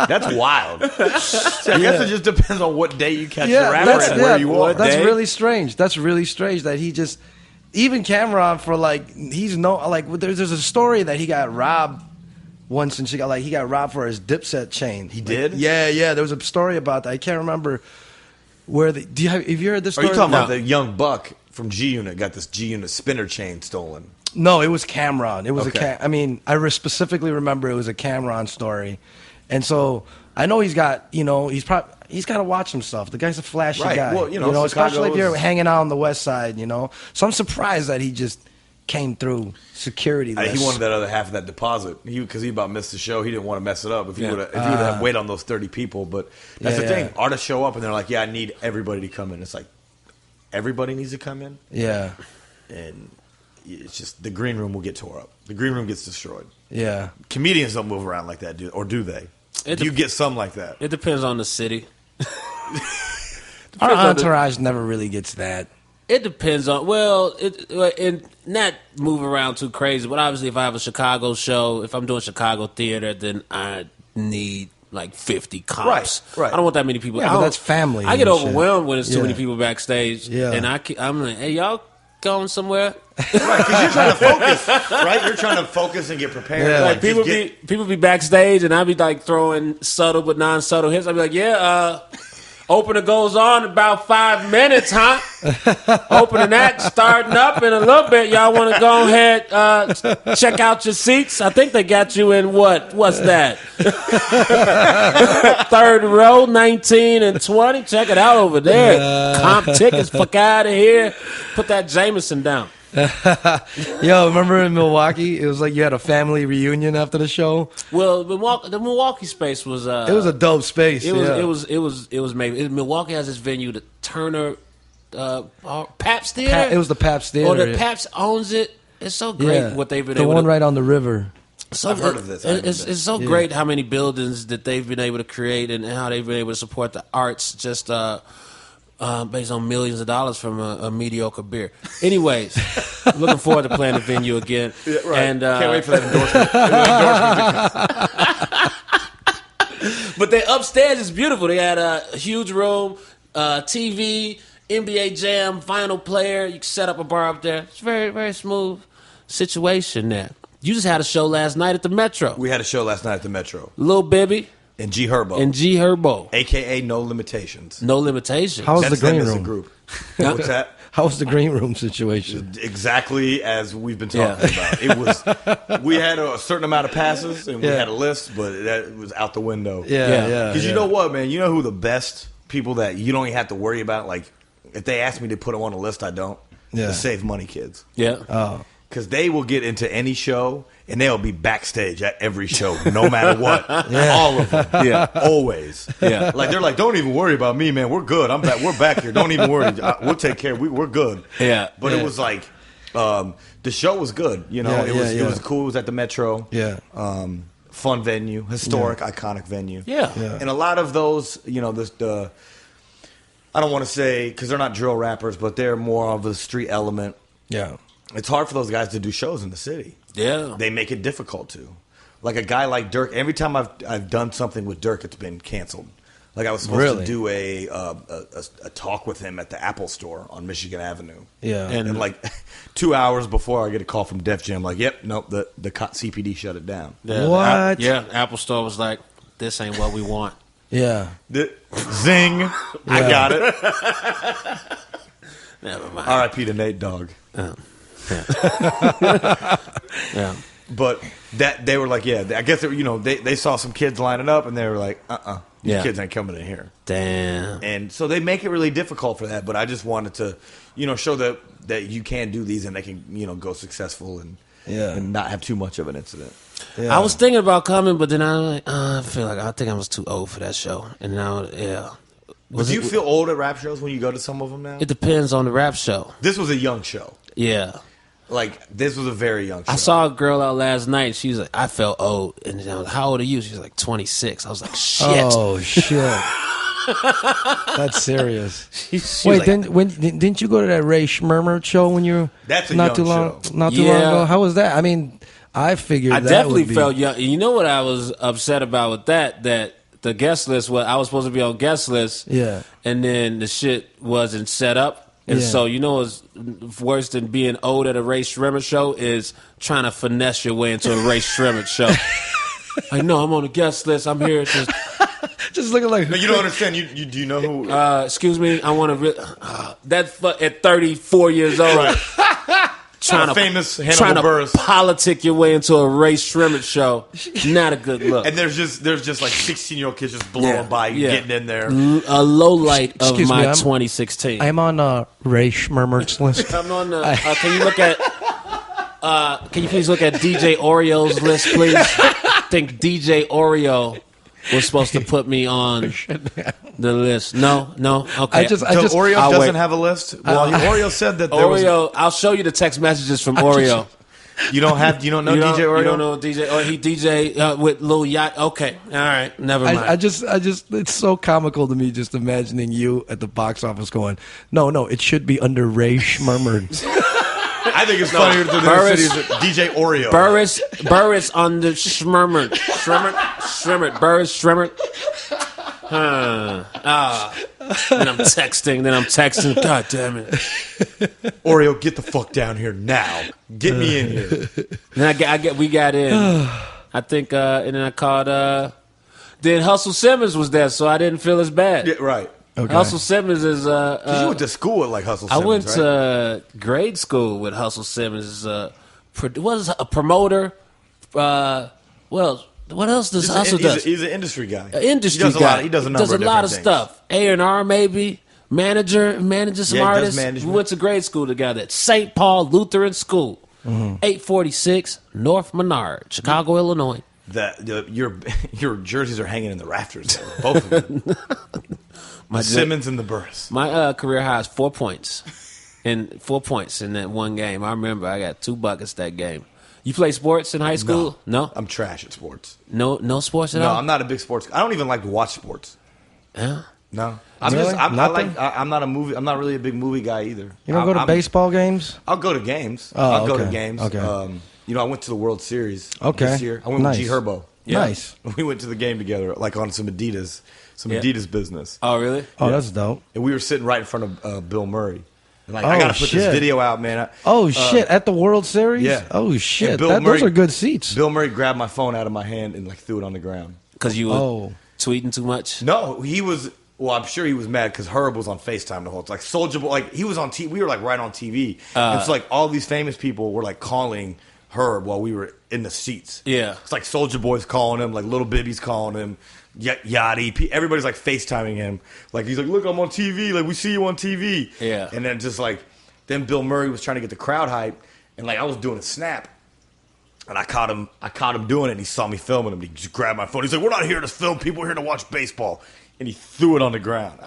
That's wild. See, I guess it just depends on what day you catch the rapper and where you are. That's really strange. That's really strange that he just, even Cameron for like, there's a story that he got robbed once, and he got robbed for his Dipset chain. He did? Yeah. There was a story about that. I can't remember where have you heard this story? Are you talking about the young buck from G Unit got this G Unit spinner chain stolen? No, it was Cameron. It was Okay. I specifically remember it was a Cameron story, and so I know he's got he's got to watch himself. The guy's a flashy guy, Well, especially if you're hanging out on the west side, So I'm surprised that he just came through security. He wanted that other half of that deposit because he about missed the show. He didn't want to mess it up if he would have waited on those 30 people. But that's the thing. Artists show up and they're like, "Yeah, I need everybody to come in." It's like everybody needs to come in. Yeah, and it's just the green room will get tore up. The green room gets destroyed. Yeah, comedians don't move around like that, or do they? Do you get some like that? It depends on the city. Our entourage never really gets that. It depends on and not move around too crazy. But obviously, if I have a Chicago show, if I'm doing Chicago theater, then I need like 50 cops. Right. I don't want that many people. Yeah, but that's family. I get and overwhelmed shit. when it's too many people backstage. Yeah. And I'm like, hey, y'all going somewhere? Right, because you're trying to focus. Right, you're trying to focus and get prepared. Yeah. Like people be backstage, and I be like throwing subtle but non-subtle hits. I be like, opener goes on in about 5 minutes, huh? Opening act starting up in a little bit. Y'all want to go ahead, check out your seats? I think they got you in what's that? Third row, 19 and 20. Check it out over there. Comp tickets, fuck out of here. Put that Jameson down. Yo, remember in Milwaukee, it was like you had a family reunion after the show. Well, the Milwaukee space was it was a dope space. It was maybe Milwaukee has this venue, the Turner Pabst Theater. It was the Pabst Theater. Or the Pabst owns it. It's so great what they've been able to. The one right on the river. So I've heard of this. It's so great how many buildings that they've been able to create and how they've been able to support the arts just based on millions of dollars from a mediocre beer. Anyways, looking forward to playing the venue again. Yeah, right. And can't wait for that endorsement. But they upstairs is beautiful. They had a huge room, TV, NBA Jam, Final Player. You can set up a bar up there. It's very, very smooth situation there. You just had a show last night at the Metro. We had a show last night at the Metro. Lil Bibby. And G Herbo. A.K.A. No Limitations. No Limitations. How was the green them as a room? group. What's that? How was the green room situation? Exactly as we've been talking about. It was. We had a certain amount of passes and we had a list, but that was out the window. Yeah. Because you know what, man? You know who the best people that you don't even have to worry about? Like, if they ask me to put them on a list, I don't. Yeah. The Save Money kids. Yeah. Oh. Because they will get into any show and they'll be backstage at every show, no matter what. All of them. Yeah. Always. Yeah. Like, they're like, don't even worry about me, man. We're good. I'm back. We're back here. Don't even worry. We'll take care. We're good. Yeah. But it was like, the show was good. You know, it was cool. It was at the Metro. Yeah. Fun venue, historic, iconic venue. Yeah. And a lot of those, you know, the I don't want to say, because they're not drill rappers, but they're more of a street element. Yeah. It's hard for those guys to do shows in the city. Yeah. They make it difficult to. Like a guy like Dirk, every time I've done something with Dirk, it's been canceled. Like I was supposed to do a talk with him at the Apple store on Michigan Avenue. Yeah. And like 2 hours before I get a call from Def Jam, like, yep, nope, the CPD shut it down. Yeah. What? Apple Store was like, this ain't what we want. Yeah. Zing. I got it. Never mind. R.I.P. to Nate Dogg. Yeah. But that they were like, I guess they saw some kids lining up and they were like, these kids ain't coming in here. Damn. And so they make it really difficult for that. But I just wanted to, show that you can do these and they can, go successful and not have too much of an incident. Yeah. I was thinking about coming, but then I think I was too old for that show. And now, Do you feel old at rap shows when you go to some of them now? It depends on the rap show. This was a young show. Yeah. Like, this was a very young show. I saw a girl out last night. She was like, I felt old. And I was, how old are you? She was like, 26. I was like, shit. Oh, shit. That's serious. Wait, like, didn't you go to that Ray Schmurmer show when you were That's a not young too long show. not too long ago? How was that? I mean, I figured I that definitely would be... felt young. You know what I was upset about with that the guest list was, I was supposed to be on guest list. Yeah. And then the shit wasn't set up. And so, what's worse than being old at a Ray Schrimmer show is trying to finesse your way into a Ray Schrimmer show. I know, I'm on the guest list. I'm here to... Just looking like... No, you don't understand. You do you know who... excuse me, I want to... That's at 34 years old. Right. Trying famous Hannibal Buress. Politic your way into a Ray Schrimmer show. Not a good look. And there's just like 16-year-old kids just blowing by you, getting in there. A low light of Excuse my me, 2016. I'm on Ray Schmurmer's list. I'm on the... can you look at... can you please look at DJ Oreo's list, please? I think DJ Oreo was supposed to put me on the list. No, okay. Oreo doesn't have a list. Well, Oreo said that there Oreo. I'll show you the text messages from Oreo. You don't know DJ Oreo? You don't know DJ? Or he DJ with Lil Yacht? Okay, all right, never mind. I just, it's so comical to me just imagining you at the box office going, no, it should be under Ray Schmurmer. I think it's funnier than DJ Oreo. Buress on the Schmurmer. Buress Schmurmer. Then I'm texting. God damn it. Oreo, get the fuck down here now. Get me in here. Then we got in. I think, and then I called, then Hustle Simmons was there, so I didn't feel as bad. Yeah, right. Okay. Hustle Simmons is because you went to school with like Hustle Simmons. I went right? to grade school with Hustle Simmons. Was a promoter. What else does Hustle does? He's an industry guy. An industry guy. He does a lot of stuff. A&R maybe. Manages some artists. We went to grade school together at St. Paul Lutheran School, 846 North Menard, Chicago, Illinois. Your jerseys are hanging in the rafters there, both of them. Simmons and the Buress. My career high is 4 points. And 4 points in that one game. I remember I got 2 buckets that game. You play sports in high school? No. I'm trash at sports. No sports at No, all. I'm not a big sports. I don't even like to watch sports. Yeah. No, Really? I'm Nothing? not a movie. I'm not really a big movie guy either. You don't go to baseball games? I'll go to games. Oh, I'll go to okay. games. Okay. I went to the World Series Okay. this year. I went Nice. with G Herbo. Yeah. Nice. We went to the game together, like on some Adidas business. Oh, really? Oh, that's dope. And we were sitting right in front of Bill Murray. And like, Oh, I gotta put shit. this video out, man. Shit! At the World Series? Yeah. Oh shit! And Bill Those Murray- are good seats. Bill Murray grabbed my phone out of my hand and like threw it on the ground. Because you were Oh. tweeting too much? No, he was. Well, I'm sure he was mad because Herb was on FaceTime the whole time. Like Soulja Boy, like he was on TV. We were like right on TV. And so like all these famous people were like calling Herb while we were in the seats. Yeah. It's like Soulja Boy's calling him, like Little Bibby's calling him, Yachty. Everybody's like FaceTiming him. Like he's like, look, I'm on TV. Like we see you on TV. Yeah. And then just like, then Bill Murray was trying to get the crowd hype, and like I was doing a snap. And I caught him doing it, and he saw me filming him. He just grabbed my phone. He's like, we're not here to film people. We're here to watch baseball. And he threw it on the ground.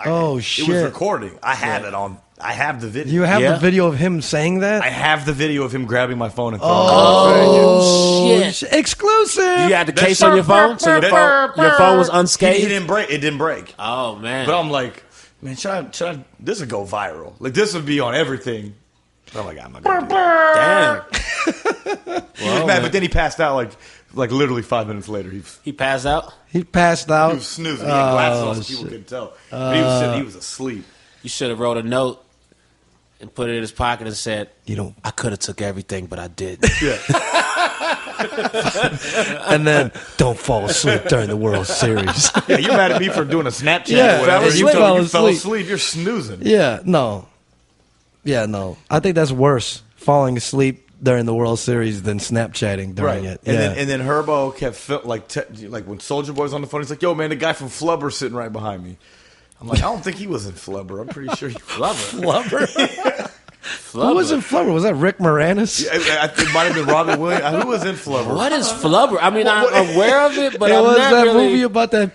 Shit. It was recording. I have it on. I have the video. You have Yeah. the video of him saying that? I have the video of him grabbing my phone and throwing it on the shit. Exclusive. You had the case on your phone? So your phone was unscathed? He didn't break. It didn't break. Oh, man. But I'm like, man, should I? This would go viral. Like this would be on everything. But I'm like, I'm not gonna do that. Damn. He was mad, but then he passed out like literally 5 minutes later. He passed out? He passed out. He was snoozing. He had glasses on so people couldn't tell. But he was sitting. He was asleep. You should have wrote a note and put it in his pocket and said, You don't. I could have took everything, but I didn't. Yeah. And then don't fall asleep during the World Series. Yeah, you're mad at me for doing a Snapchat Yeah, or whatever. you You fell fell asleep. asleep. You're snoozing. Yeah, no. Yeah, no. I think that's worse, falling asleep during the World Series than Snapchatting during it. And Yeah. then Herbo kept like when Soulja Boy's on the phone, he's like, "Yo, man, the guy from Flubber sitting right behind me." I'm like, I don't think he was in Flubber. I'm pretty sure he Flubber. Who was in Flubber? Was that Rick Moranis? It might have been Robin Williams. Who was in Flubber? What is Flubber? I mean, I'm aware of it, but It I'm was not that really... movie about the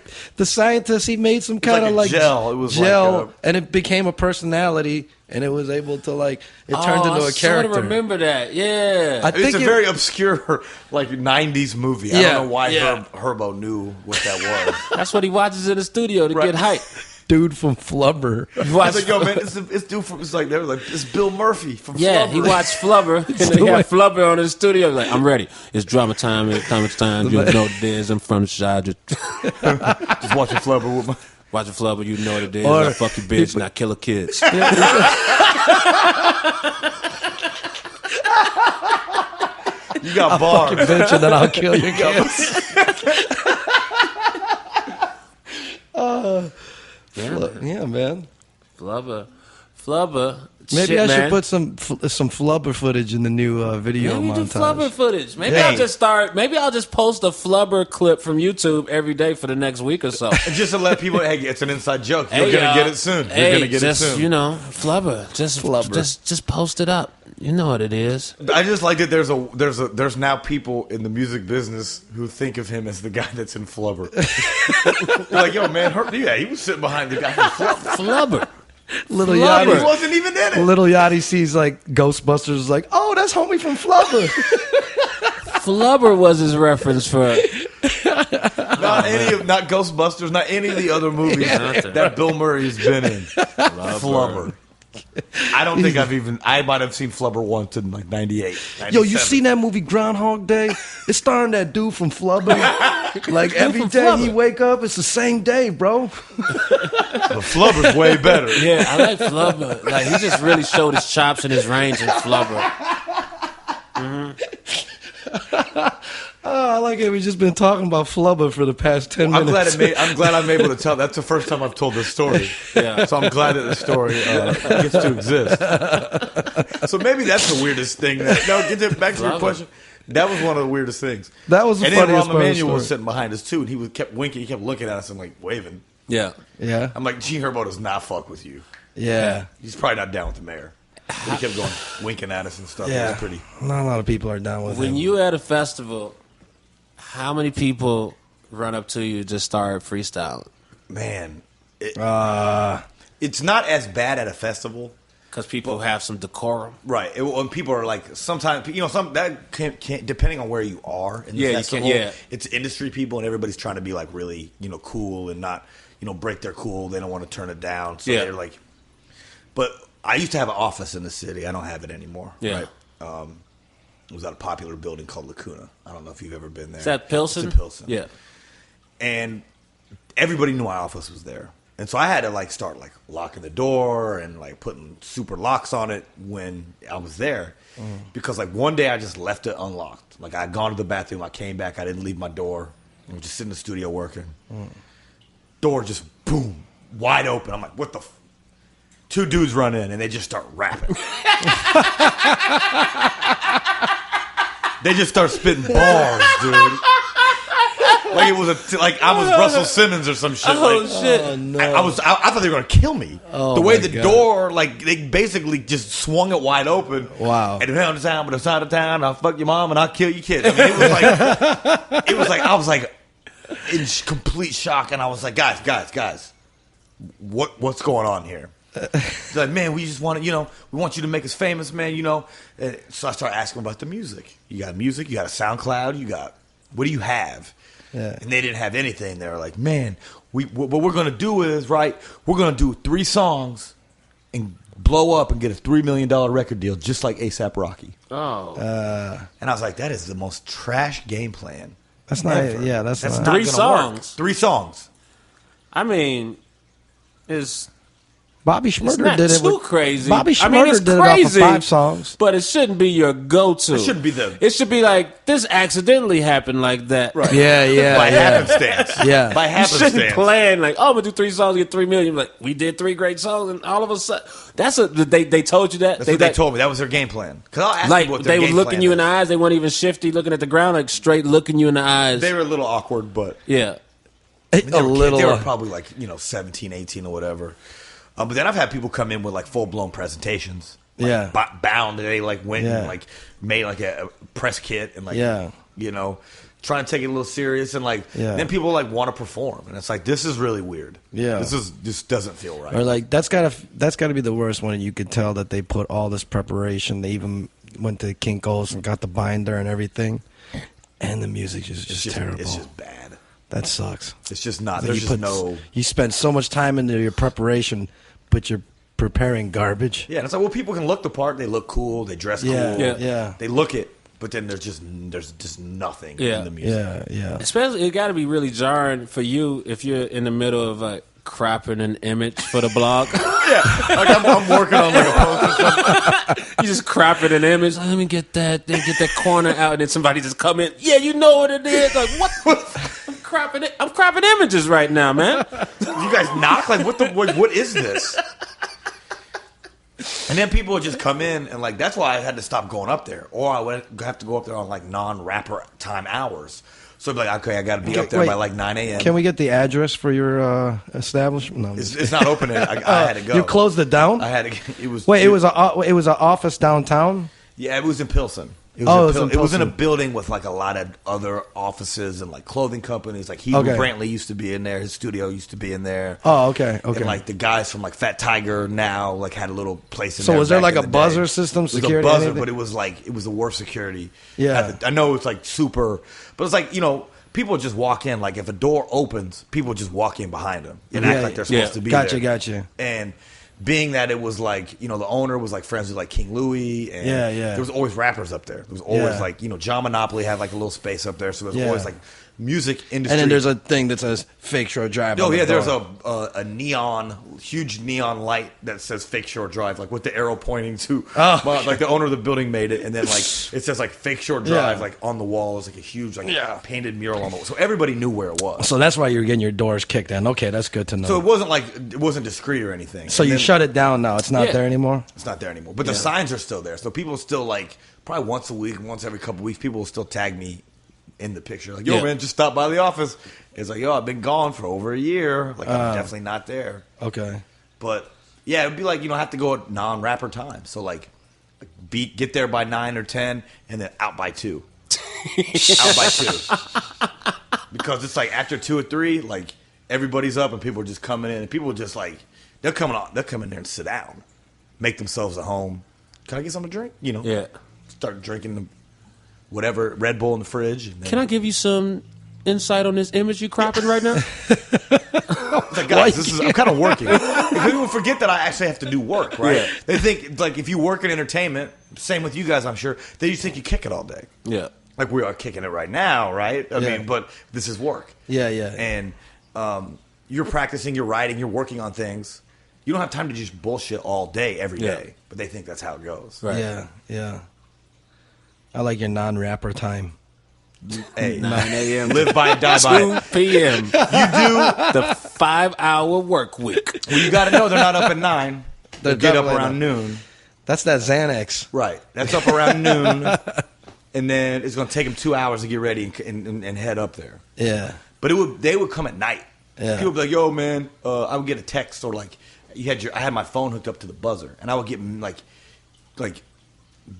scientist. He made some kind like of a like gel. It was gel, like and it became a personality, and it was able to like it turned into a I character. sort of remember that. Yeah. I think It's a very obscure like '90s movie. I Yeah, don't know why yeah. Herbo knew what that was. That's what he watches in the studio to Right. get hype. dude from Flubber. He I was watched, like, "Yo, man, it's dude from." It's like they were like, "It's Bill Murphy from yeah, Flubber." he watched Flubber, and then he had Flubber on his studio. Like, I'm ready. It's drama time. It's time. You know what it is. I'm from the side. Just Just watching Flubber with my. watching Flubber. You know what it is. Or- I fuck your bitch and I kill her kids. You got bars. Bitch, and then I'll kill your kids. Yeah, man. Flubber. Maybe Shit, I should man. put some Flubber footage in the new video Maybe do montage. Flubber footage. Maybe Yeah. I'll just start. Maybe I'll just post a Flubber clip from YouTube every day for the next week or so. Just to let people, hey, it's an inside joke. You're Hey, gonna y'all. get it soon. You're Hey, gonna get just, it soon. You know, Flubber. Flubber. Just post it up. You know what it is. I just like that there's now people in the music business who think of him as the guy that's in Flubber. They're like, yo, man, he was sitting behind the guy from Flubber. Flubber. Little Flubber. He Yachty, wasn't even in it. Little Yachty sees like Ghostbusters, like, oh, that's homie from Flubber. Flubber was his reference for. Not Ghostbusters, not any of the other movies that Bill Murray's been in. Flubber. I don't think I might have seen Flubber once in like 98. Yo, you seen that movie Groundhog Day? It's starring that dude from Flubber. Like every from day he Flubber? wake up, it's the same day, bro. But Flubber's way better. Yeah, I like Flubber. Like he just really showed his chops and his range in Flubber. Oh, I like it. We've just been talking about Flubber for the past 10 I'm minutes. glad I'm able to tell. That's the first time I've told this story. Yeah. So I'm glad that the story gets to exist. So maybe that's the weirdest thing. Back to your question. That was one of the weirdest things. That was the and then funniest Rahm part of the Emanuel was story. sitting behind us too, and he kept winking. He kept looking at us and like waving. Yeah. Yeah. I'm like, G Herbo does not fuck with you. Yeah. He's probably not down with the mayor. But he kept going, winking at us and stuff. It Yeah. was pretty. Not a lot of people are down with When him. you at a festival, how many people run up to you and just start freestyling? Man, it's not as bad at a festival. Because people have some decorum. Right. When people are like, sometimes, some that can't depending on where you are in the festival, it's industry people and everybody's trying to be like really, cool and not, break their cool. They don't want to turn it down. So they're like, but I used to have an office in the city. I don't have it anymore. Yeah. Right? It was at a popular building called Lacuna. I don't know if you've ever been there. Is that Pilsen? It's in Pilsen. Yeah. And everybody knew my office was there. And so I had to like start like locking the door and like putting super locks on it when I was there. Because like one day I just left it unlocked. Like I had gone to the bathroom, I came back, I didn't leave my door. I was just sitting in the studio working. Door just boom, wide open. I'm like, what the two dudes run in and they just start rapping. They just start spitting bars, dude. Like it was I was Russell Simmons or some shit. Shit! Oh, no. I thought they were gonna kill me. Oh, the way the God. door, like they basically just swung it wide open. Wow! And around the town, but outside of town, I'll fuck your mom and I'll kill your kid. I mean, I was like in complete shock, and I was like, guys, what's going on here? He's like, man, we just want to, we want you to make us famous, man. And so I started asking about the music. You got music? You got a SoundCloud? What do you have? Yeah. And they didn't have anything. They were like, man, what we're going to do is, right, we're going to do 3 songs and blow up and get a $3 million record deal just like A$AP Rocky. Oh. And I was like, that is the most trash game plan. That's not, ever. yeah, that's not. 3 songs. Work. 3 songs. I mean, it's... Bobby Shmurda did it too with crazy. Bobby I mean, Shmurda it's did crazy, it off of 5 songs. But it shouldn't be your go-to. It shouldn't be the... It should be like, this accidentally happened like that. Right. Yeah. By happenstance. Yeah. By You happenstance. shouldn't plan like, I'm going to do 3 songs, get 3 million. Like, we did 3 great songs, and all of a sudden... They told you that? That's what they told me. That was their game plan. Because I'll ask like, people what their they were game looking plan you is. in the eyes. They weren't even shifty, looking at the ground, like straight looking you in the eyes. They were a little awkward, but... Yeah. I mean, they were probably like 17, 18 or whatever. But then I've had people come in with like full blown presentations. Like, bound. They like went and like made like a press kit and like trying to take it a little serious and like then people like want to perform and it's like this is really weird. Yeah, this doesn't feel right. Or like that's gotta be the worst one. You could tell that they put all this preparation. They even went to Kinko's and got the binder and everything, and the music is just terrible. It's just bad. That sucks. It's just not. There's just no. You spend so much time into your preparation, but you're preparing garbage. Yeah, and it's like, well, people can look the part. They look cool. They dress cool. Yeah. They look it, but then there's just nothing in the music. Yeah. Especially, it got to be really jarring for you if you're in the middle of like cropping an image for the blog. Like I'm working on like a post or something. You just cropping an image. Let me get that. Then get that corner out, and then somebody just come in. Yeah, you know what it is. Like what? I'm cropping images right now, man. You guys knock like what is this? And then people would just come in and like that's why I had to stop going up there, or I would have to go up there on like non-rapper time hours. So I'd be like, okay, I got to be up there by like 9 a.m. Can we get the address for your establishment? No, it's not open. I had to go. You closed it down? I had to. It was. Wait, it was an office downtown. Yeah, it was in Pilsen. It was in a building with like a lot of other offices and like clothing companies. Like Brantley used to be in there. His studio used to be in there. Oh, okay. And like the guys from like Fat Tiger now like had a little place in there. So was there like a buzzer buzzer system? Security? It was a buzzer, but it was like it was the worst security. Yeah, I know it's like super, but it's like people just walk in. Like if a door opens, people just walk in behind them and act like they're supposed to be there. Gotcha. And being that it was like, the owner was like friends with like King Louis and there was always rappers up there. There was always like, John Monopoly had like a little space up there. So there's always like music industry. And then there's a thing that says Fake Shore Drive. Oh, yeah, there's a huge neon light that says Fake Shore Drive, like with the arrow pointing to, like the owner of the building made it. And then like it says like Fake Shore Drive, like on the wall is like a huge like painted mural on the wall. So everybody knew where it was. So that's why you were getting your doors kicked in. Okay, that's good to know. So it wasn't discreet or anything. So you shut it down now. It's not there anymore? It's not there anymore. But the signs are still there. So people still like, probably once a week, once every couple of weeks, people will still tag me in the picture. Like, yo, man, just stop by the office. It's like, yo, I've been gone for over a year. Like, I'm definitely not there. Okay. But, yeah, it would be like, I have to go at non-rapper time. So, like get there by 9 or 10 and then out by 2. Out by 2. Because it's like after 2 or 3, like, everybody's up and people are just coming in. And people are just like, they'll come in there and sit down. make themselves at home. Can I get something to drink? You know, Yeah. start drinking whatever Red Bull in the fridge. And then, Can I give you some insight on this image you cropping right now? like, guys, I'm kind of working. People forget that I actually have to do work, right? Yeah. They think like if you work in entertainment, same with you guys, I'm sure. They just think you kick it all day. Yeah. Like we are kicking it right now, right? I Yeah. mean, but this is work. Yeah, yeah. And you're practicing, you're writing, you're working on things. You don't have time to just bullshit all day, every day. But they think that's how it goes. Right. Yeah, yeah. I like your non-rapper time. Hey, 9 a.m. live by and die by. 2 p.m. You do. The 5-hour work week. Well, you got to know they're not up at 9. They They're get up definitely around noon. That's that Xanax. Right. That's up around noon. And then it's going to take them 2 hours to get ready and head up there. Yeah. But they would come at night. Yeah. People would be like, "Yo, man," I would get a text or like I had my phone hooked up to the buzzer, and I would get like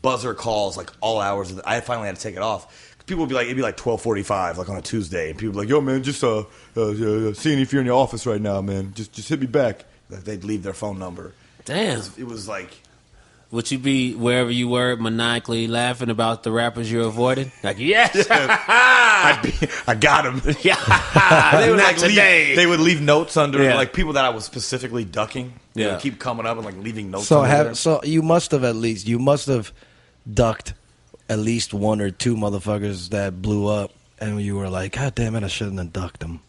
buzzer calls like all hours. I finally had to take it off. People would be like, it'd be like 12:45, like on a Tuesday, and people would be like, "Yo, man, just seeing if you're in your office right now, man. Just hit me back." Like they'd leave their phone number. Damn. It was like. Would you be wherever you were maniacally laughing about the rappers you avoided? Like, yes, I got him. yeah. They would Not like today. they would leave notes under Yeah. like people that I was specifically ducking. They Yeah. would keep coming up and like leaving notes. So under there. so you must have ducked at least one or two motherfuckers that blew up, and you were like, God damn it, I shouldn't have ducked them.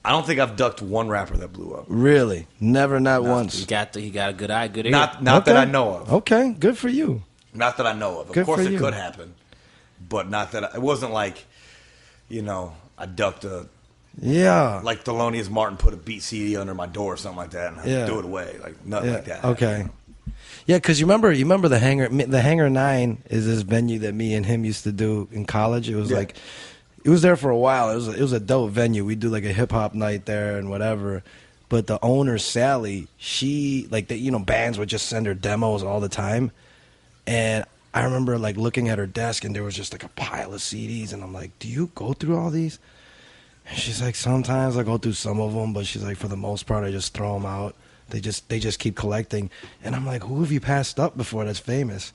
I don't think I've ducked one rapper that blew up. Really? Never, not once. He got a good eye, good ear. Not Okay. that I know of. Okay, good for you. Not that I know of. Of Good course for it you. could happen, but not that it wasn't like, I ducked Yeah. like Thelonious Martin put a beat CD under my door or something like that and I Yeah. threw it away, like nothing like that. Okay. Yeah, because you remember the Hangar 9 is this venue that me and him used to do in college. It was Yeah. like, it was there for a while. It was a dope venue. We do like a hip hop night there and whatever. But the owner Sally, she bands would just send her demos all the time, and I remember like looking at her desk and there was just like a pile of CDs, and I'm like, do you go through all these? And she's like, sometimes I go through some of them, but she's like, for the most part, I just throw them out. They just keep collecting. And I'm like, who have you passed up before that's famous?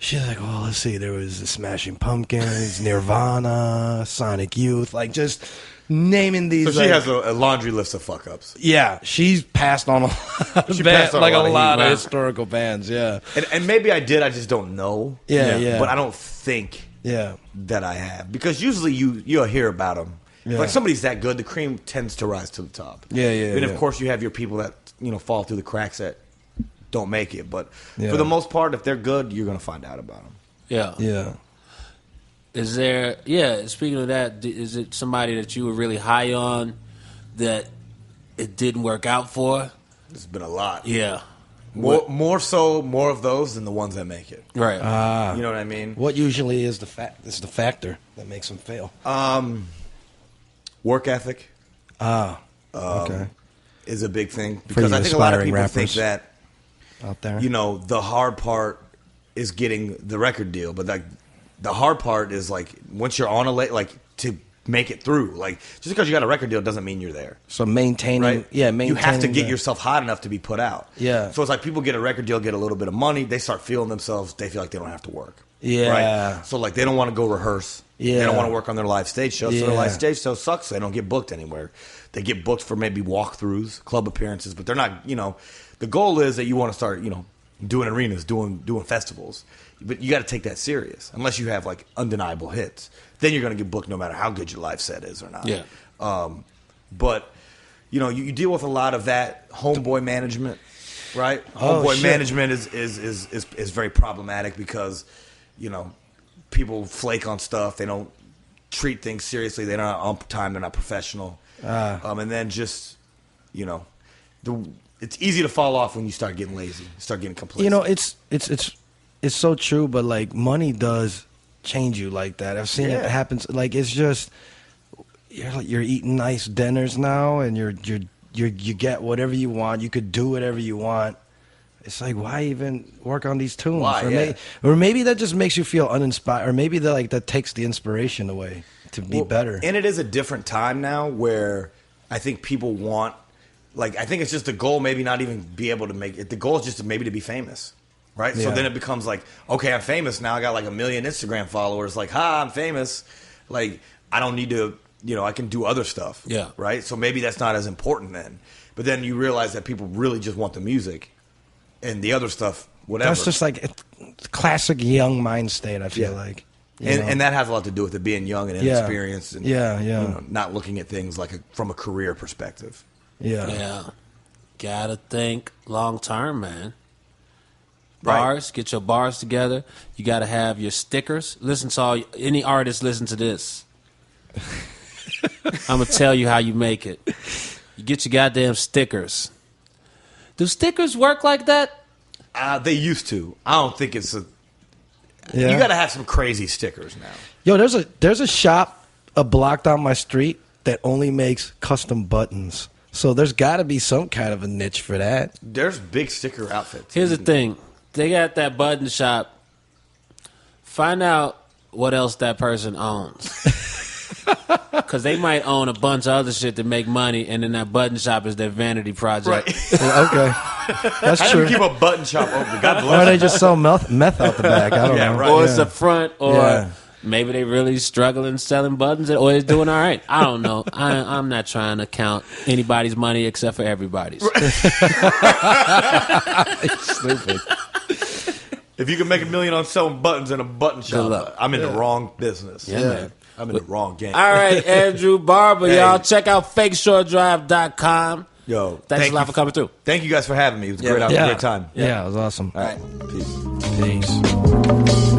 She's like, oh, let's see. There was the Smashing Pumpkins, Nirvana, Sonic Youth, like just naming these. So she has a laundry list of fuck ups. Yeah, she's passed on a lot of She bands, passed on like a a lot of lot heat, of wow. historical bands. Yeah, And maybe I did, I just don't know. Yeah. But I don't think yeah, that I have, because usually you'll hear about them. Yeah. Like somebody's that good, the cream tends to rise to the top. Yeah. And yeah. of course you have your people that fall through the cracks that don't make it, but Yeah. for the most part, if they're good, you're gonna find out about them. Yeah. yeah. Is there? Yeah. Speaking of that, is it somebody that you were really high on that it didn't work out for? There's been a lot. Yeah. More of those than the ones that make it. Right. You know what I mean? What usually is the factor that makes them fail? Work ethic Okay, is a big thing, For because you I think a lot of aspiring people think rappers that out there. the hard part is getting the record deal, but like the hard part is like once you're on to make it through. Like just because you got a record deal doesn't mean you're there. So maintaining, Right? yeah, maintaining. You have to get the- yourself hot enough to be put out. Yeah. So it's like people get a record deal, get a little bit of money, they start feeling themselves, they feel like they don't have to work. Yeah. Right? So like they don't want to go reherse. Yeah. They don't want to work on their live stage show. So Yeah. their live stage show sucks. So they don't get booked anywhere. They get booked for maybe walkthroughs, club appearances, but they're not, the goal is that you want to start, doing arenas, doing festivals. But you got to take that serious. Unless you have like undeniable hits. Then you're going to get booked no matter how good your live set is or not. Yeah. But you deal with a lot of that homeboy management, right? Oh, Homeboy shit. management is very problematic because, people flake on stuff. They don't treat things seriously. They're not on time. They're not professional. And then just, it's easy to fall off when you start getting lazy, start getting complacent. It's so true, but like money does change you like that. I've seen it happen. Like it's just you're eating nice dinners now, and you get whatever you want. You could do whatever you want. It's like, why even work on these tunes? Why? Or maybe that just makes you feel uninspired. Or maybe that takes the inspiration away to be better. And it is a different time now where I think people want like, I think it's just the goal, maybe not even be able to make it. The goal is just to maybe to be famous, right? So then it becomes like, okay, I'm famous now. I got like 1 million Instagram followers. Like, I'm famous. Like, I don't need to, I can do other stuff. Yeah. Right? So maybe that's not as important then. But then you realize that people really just want the music and the other stuff, whatever. That's just like a classic young mind state, I feel like. And that has a lot to do with it being young and inexperienced and not looking at things like from a career perspective. Yeah. Gotta think long term, man. Bars, get your bars together. You gotta have your stickers. Listen to any artist listen to this. I'm gonna tell you how you make it. You get your goddamn stickers. Do stickers work like that? They used to. I don't think it's a... You got to have some crazy stickers now. Yo, there's a shop a block down my street that only makes custom buttons. So there's got to be some kind of a niche for that. There's big sticker outfits. Here's the thing. They got that button shop. Find out what else that person owns. Because they might own a bunch of other shit to make money, and then that button shop is their vanity project. Right. Okay. That's How true. do you keep a button shop open? God bless Or they just sell meth out the back. I don't know. Right. Or it's the front, or maybe they really struggling selling buttons, or it's doing all right. I don't know. I'm not trying to count anybody's money except for everybody's. Stupid. If you can make $1 million on selling buttons in a button shop, I'm in the wrong business. Yeah, man. I'm in the wrong game. All right, Andrew Barber, y'all. Check out fakeshortdrive.com. Yo, thanks a lot for coming through. Thank you guys for having me. It was a great time. Yeah, it was awesome. All right. Peace. Peace.